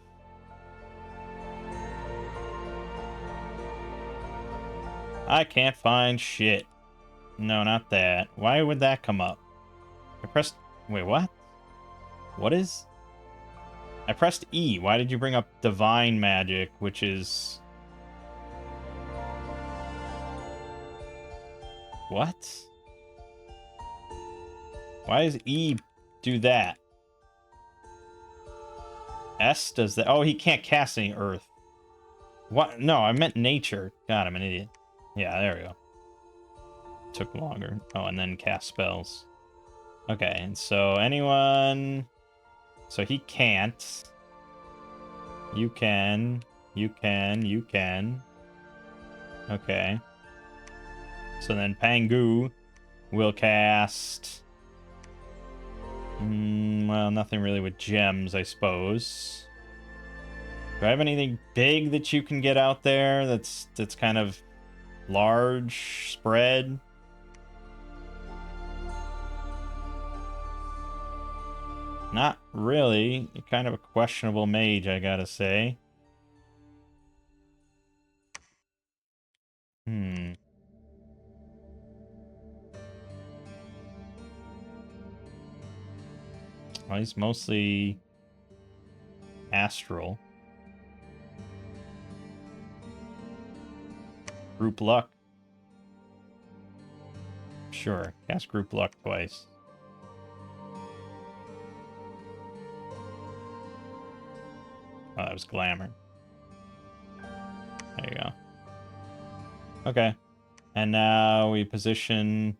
I can't find shit. No, not that. Why would that come up? I pressed... Wait, what? What is... I pressed E. Why did you bring up Divine Magic, which is... What? Why does E do that? S does that... Oh, he can't cast any Earth. What? No, I meant nature. God, I'm an idiot. Yeah, there we go. Took longer. Oh, and then cast spells. Okay, and so anyone... So he can't. You can. You can. You can. Okay. So then Pangu will cast... well, nothing really with gems, I suppose. Do I have anything big that you can get out there that's kind of large spread? Not really. You're kind of a questionable mage, I gotta say. Well, he's mostly astral. Group luck. Sure, cast group luck twice. Oh, that was glamour. There you go. Okay. And now we position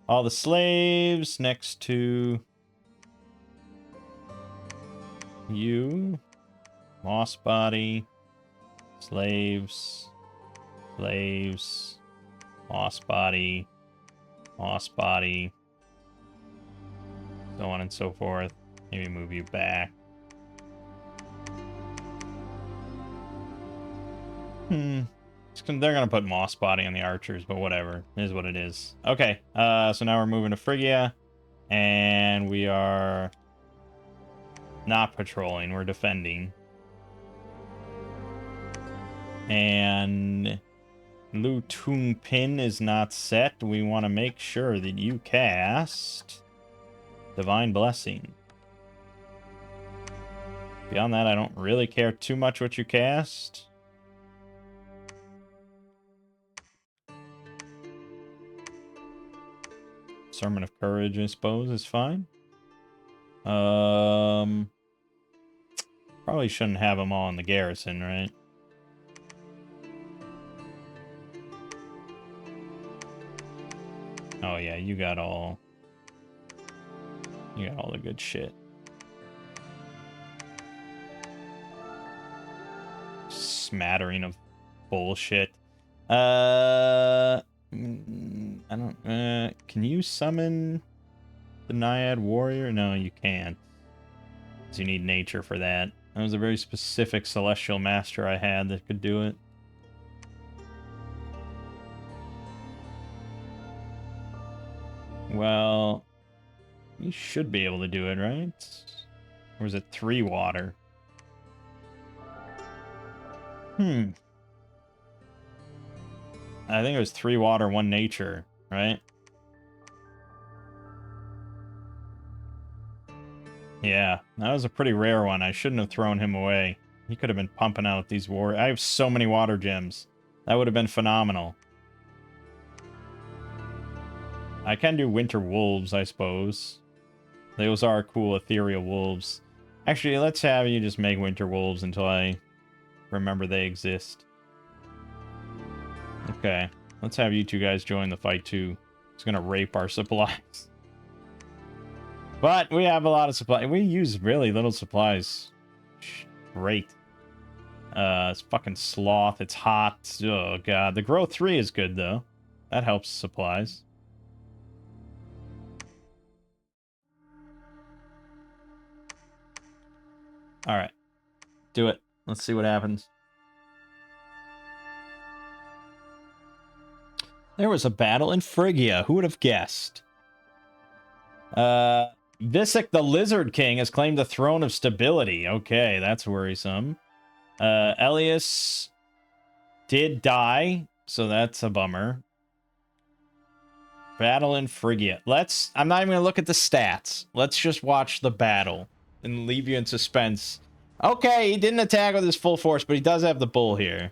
all the slaves next to you. Moss Body. Slaves. Slaves. Moss Body. Moss Body. So on and so forth. Maybe move you back. They're gonna put Moss Body on the archers, but whatever. It is what it is. Okay, so now we're moving to Phrygia. And we are not patrolling, we're defending. And Lu Tung Pin is not set. We want to make sure that you cast Divine Blessing. Beyond that, I don't really care too much what you cast. Sermon of Courage, I suppose, is fine. Probably shouldn't have them all in the garrison, right? Oh yeah, you got all the good shit. Smattering of bullshit. I don't... can you summon the Naiad Warrior? No, you can't. Because you need nature for that. That was a very specific Celestial Master I had that could do it. Well, you should be able to do it, right? Or is it 3 water? I think it was 3 water, 1 nature, right? Yeah, that was a pretty rare one. I shouldn't have thrown him away. He could have been pumping out these war... I have so many water gems. That would have been phenomenal. I can do Winter Wolves, I suppose. Those are cool ethereal wolves. Actually, let's have you just make winter wolves until I remember they exist. Okay. Let's have you two guys join the fight too. It's gonna rape our supplies. But we have a lot of supply. We use really little supplies. Great. It's fucking sloth. It's hot. Oh god. The growth 3 is good though. That helps supplies. Alright. Do it. Let's see what happens. There was a battle in Phrygia. Who would have guessed? Visic the Lizard King has claimed the throne of stability. Okay, that's worrisome. Elias did die, so that's a bummer. Battle in Phrygia. I'm not even gonna look at the stats. Let's just watch the battle and leave you in suspense. Okay, he didn't attack with his full force, but he does have the bull here.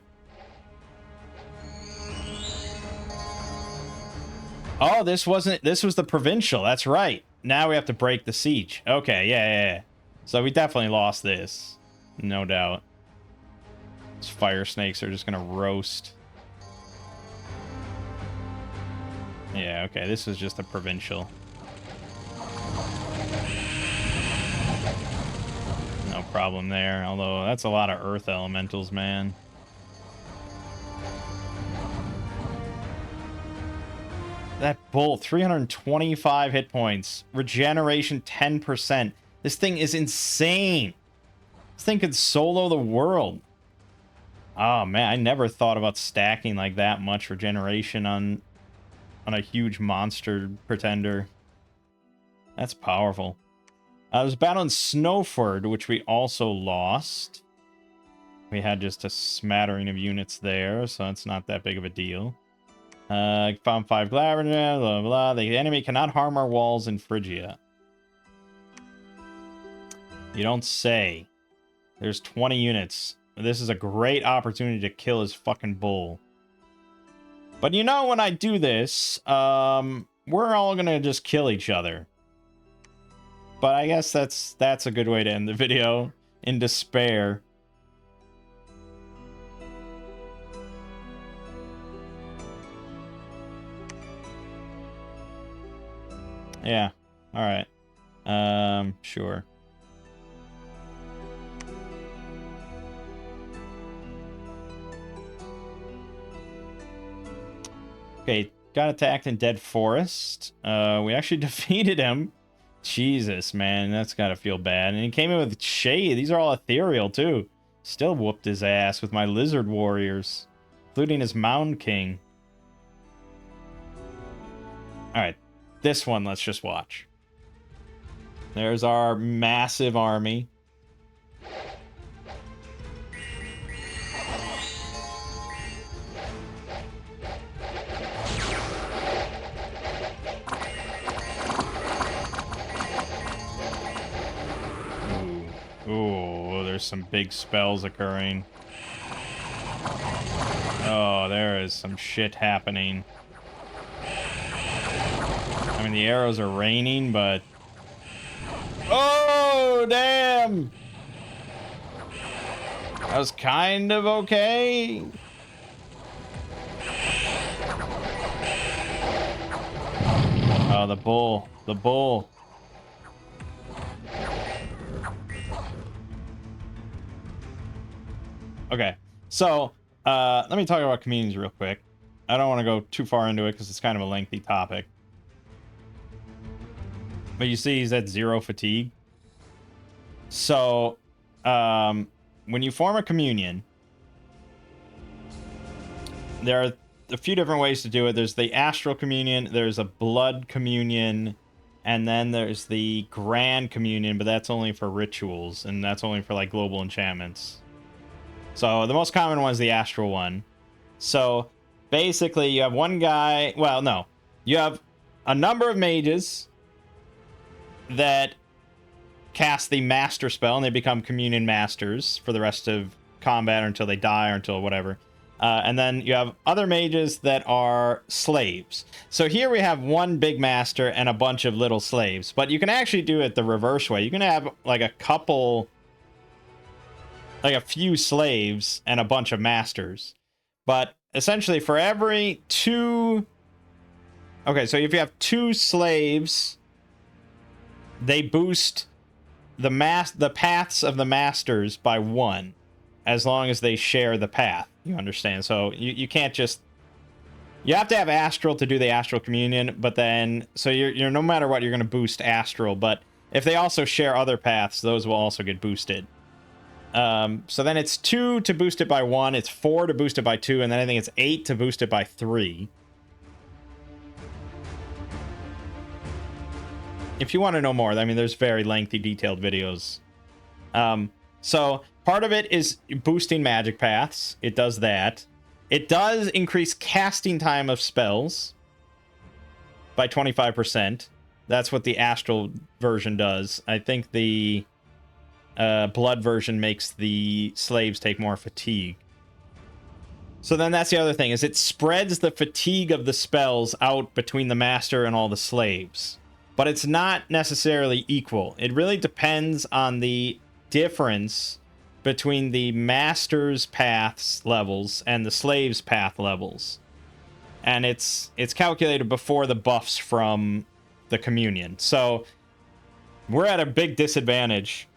Oh, this was the provincial. That's right. Now we have to break the siege. Okay, yeah. So we definitely lost this. No doubt. These fire snakes are just gonna roast. Yeah, okay, this was just a provincial. No problem there, although that's a lot of earth elementals, man. That bull, 325 hit points. Regeneration 10%. This thing is insane. This thing could solo the world. Oh, man, I never thought about stacking like that much regeneration on a huge monster pretender. That's powerful. There's a battle in Snowford, which we also lost. We had just a smattering of units there, so it's not that big of a deal. Found 5 Glavenus, blah, blah. The enemy cannot harm our walls in Phrygia. You don't say. There's 20 units. This is a great opportunity to kill his fucking bull. But you know, when I do this, we're all gonna just kill each other. But I guess that's a good way to end the video. In despair. Yeah. Alright. Sure. Okay, got attacked in Dead Forest. We actually defeated him. Jesus, man, that's gotta feel bad. And he came in with shade. These are all ethereal, too. Still whooped his ass with my lizard warriors, including his Mound King. Alright, this one, let's just watch. There's our massive army. Ooh, there's some big spells occurring. Oh, there is some shit happening. I mean, the arrows are raining, but... Oh, damn! That was kind of okay. Oh, the bull. The bull. Okay, so let me talk about communions real quick. I don't want to go too far into it because it's kind of a lengthy topic. But you see he's at 0 fatigue. So when you form a communion, there are a few different ways to do it. There's the astral communion, there's a blood communion, and then there's the grand communion, but that's only for rituals, and that's only for like global enchantments. So the most common one is the astral one. So basically you have one guy, well, no, you have a number of mages that cast the master spell and they become communion masters for the rest of combat or until they die or until whatever. And then you have other mages that are slaves. So here we have one big master and a bunch of little slaves. But you can actually do it the reverse way. You can have like a few slaves and a bunch of masters. But essentially for every 2... Okay, so if you have 2 slaves, they boost the paths of the masters by 1, as long as they share the path. You understand? So you can't just... You have to have Astral to do the Astral Communion, but then... So you're no matter what, you're going to boost Astral, but if they also share other paths, those will also get boosted. So then it's 2 to boost it by 1, it's 4 to boost it by 2, and then I think it's 8 to boost it by 3. If you want to know more, I mean, there's very lengthy, detailed videos. So part of it is boosting magic paths. It does that. It does increase casting time of spells by 25%. That's what the Astral version does. I think the Blood version makes the slaves take more fatigue. So then that's the other thing, is it spreads the fatigue of the spells out between the master and all the slaves. But it's not necessarily equal. It really depends on the difference between the master's paths levels and the slave's path levels. And it's calculated before the buffs from the communion. So we're at a big disadvantage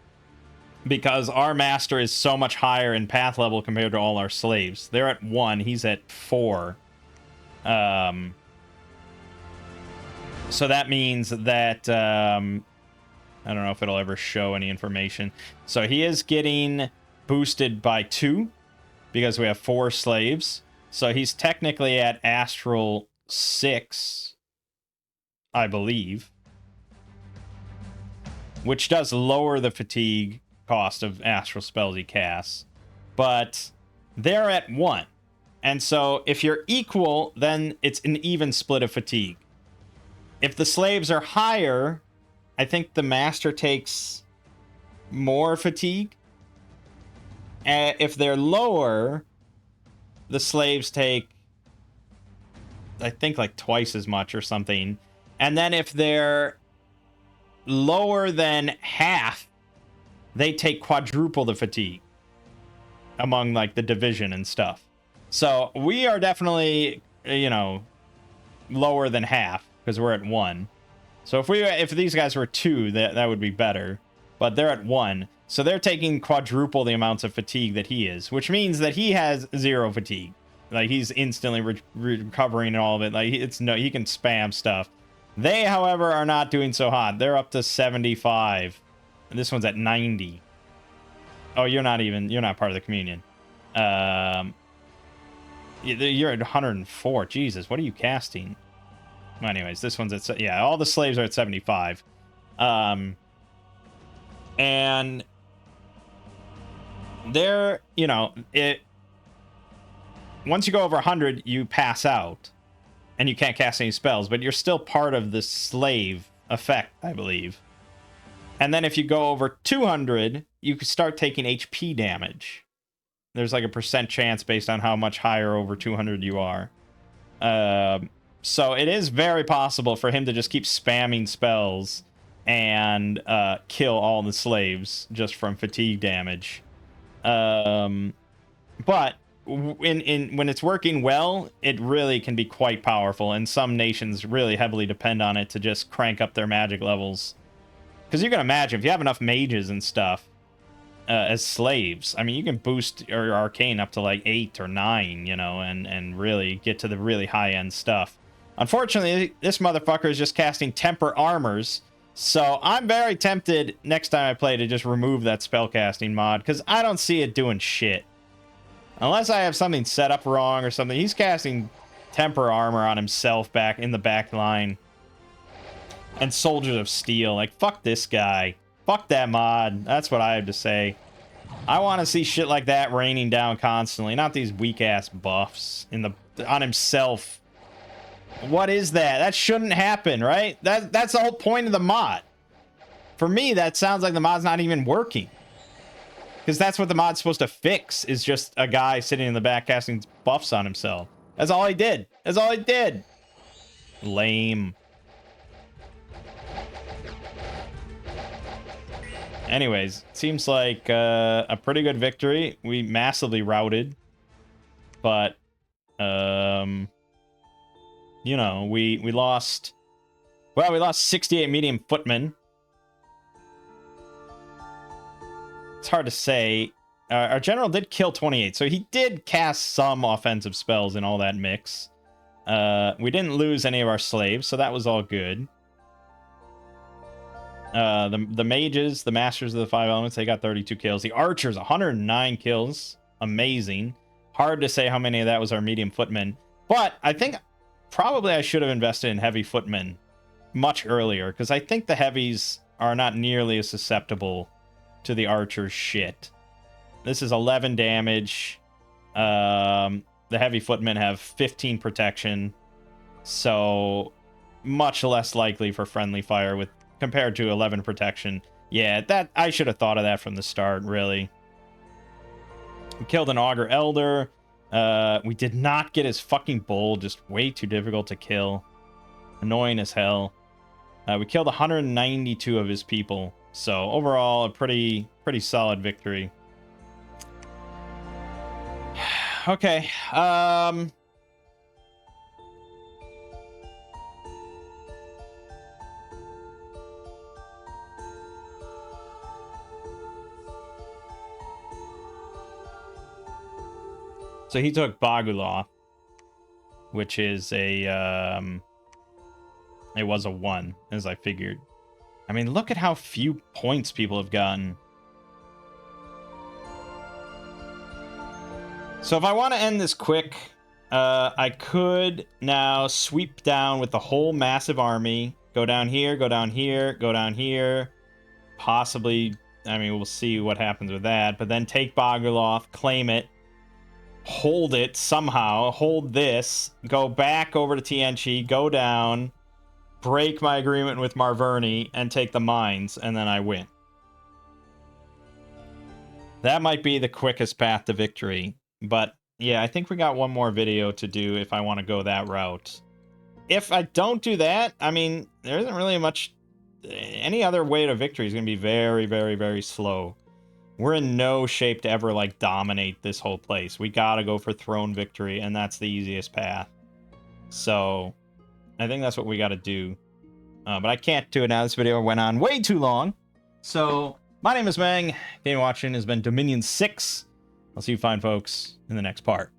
because our master is so much higher in path level compared to all our slaves. They're at 1, he's at 4. So that means that, I don't know if it'll ever show any information. So he is getting boosted by 2 because we have 4 slaves. So he's technically at Astral 6, I believe. Which does lower the fatigue cost of Astral spells he casts. But they're at 1. And so if you're equal, then it's an even split of fatigue. If the slaves are higher, I think the master takes more fatigue. If they're lower, the slaves take, I think, like twice as much or something. And then if they're lower than half, they take quadruple the fatigue among like the division and stuff. So we are definitely, you know, lower than half because we're at 1. So if these guys were 2, that would be better. But they're at 1. So they're taking quadruple the amounts of fatigue that he is, which means that he has 0 fatigue. Like, he's instantly recovering and all of it. Like, he can spam stuff. They, however, are not doing so hot. They're up to 75. And this one's at 90. Oh, you're not part of the communion. You're at 104. Jesus, what are you casting? Well, anyways, this one's at... Yeah, all the slaves are at 75. And they're, you know, once you go over 100, you pass out. And you can't cast any spells, but you're still part of the slave effect, I believe. And then if you go over 200, you can start taking HP damage. There's like a % chance based on how much higher over 200 you are. So it is very possible for him to just keep spamming spells and kill all the slaves just from fatigue damage. But when it's working well, it really can be quite powerful, and some nations really heavily depend on it to just crank up their magic levels. Because you can imagine, if you have enough mages and stuff as slaves, I mean, you can boost your arcane up to like 8 or 9, you know, and really get to the really high-end stuff. Unfortunately, this motherfucker is just casting temper armors, so I'm very tempted next time I play to just remove that spellcasting mod, because I don't see it doing shit. Unless I have something set up wrong or something. He's casting temper armor on himself back in the back line. And Soldiers of Steel. Like, fuck this guy. Fuck that mod. That's what I have to say. I want to see shit like that raining down constantly. Not these weak-ass buffs on himself. What is that? That shouldn't happen, right? That's the whole point of the mod. For me, that sounds like the mod's not even working. Because that's what the mod's supposed to fix, is just a guy sitting in the back casting buffs on himself. That's all he did. That's all he did. Lame. Anyways, seems like a pretty good victory. We massively routed. But, you know, we lost... Well, we lost 68 medium footmen. It's hard to say. Our general did kill 28, so he did cast some offensive spells in all that mix. We didn't lose any of our slaves, so that was all good. The mages, the masters of the 5 elements, they got 32 kills. The archers, 109 kills. Amazing. Hard to say how many of that was our medium footmen. But I think probably I should have invested in heavy footmen much earlier, because I think the heavies are not nearly as susceptible to the archer's shit. This is 11 damage. The heavy footmen have 15 protection, so much less likely for friendly fire with compared to 11 protection. Yeah, that I should have thought of that from the start, really. We killed an augur elder. We did not get his fucking bull, just way too difficult to kill. Annoying as hell. We killed 192 of his people. So overall, a pretty solid victory. Okay. So he took Bagula, which is a it was a 1, as I figured. I mean, look at how few points people have gotten. So if I want to end this quick, I could now sweep down with the whole massive army. Go down here, go down here, go down here. Possibly, I mean, we'll see what happens with that. But then take Bagulov, claim it, hold it somehow, hold this, go back over to Tianchi, go down, break my agreement with Marverni, and take the mines, and then I win. That might be the quickest path to victory. But yeah, I think we got one more video to do if I want to go that route. If I don't do that, I mean, there isn't really much... Any other way to victory is going to be very, very, very slow. We're in no shape to ever, like, dominate this whole place. We gotta go for throne victory, and that's the easiest path. So, I think that's what we gotta do. But I can't do it now. This video went on way too long. So, my name is Mangg. Thank you for watching. It's been Dominion 6. I'll see you fine folks in the next part.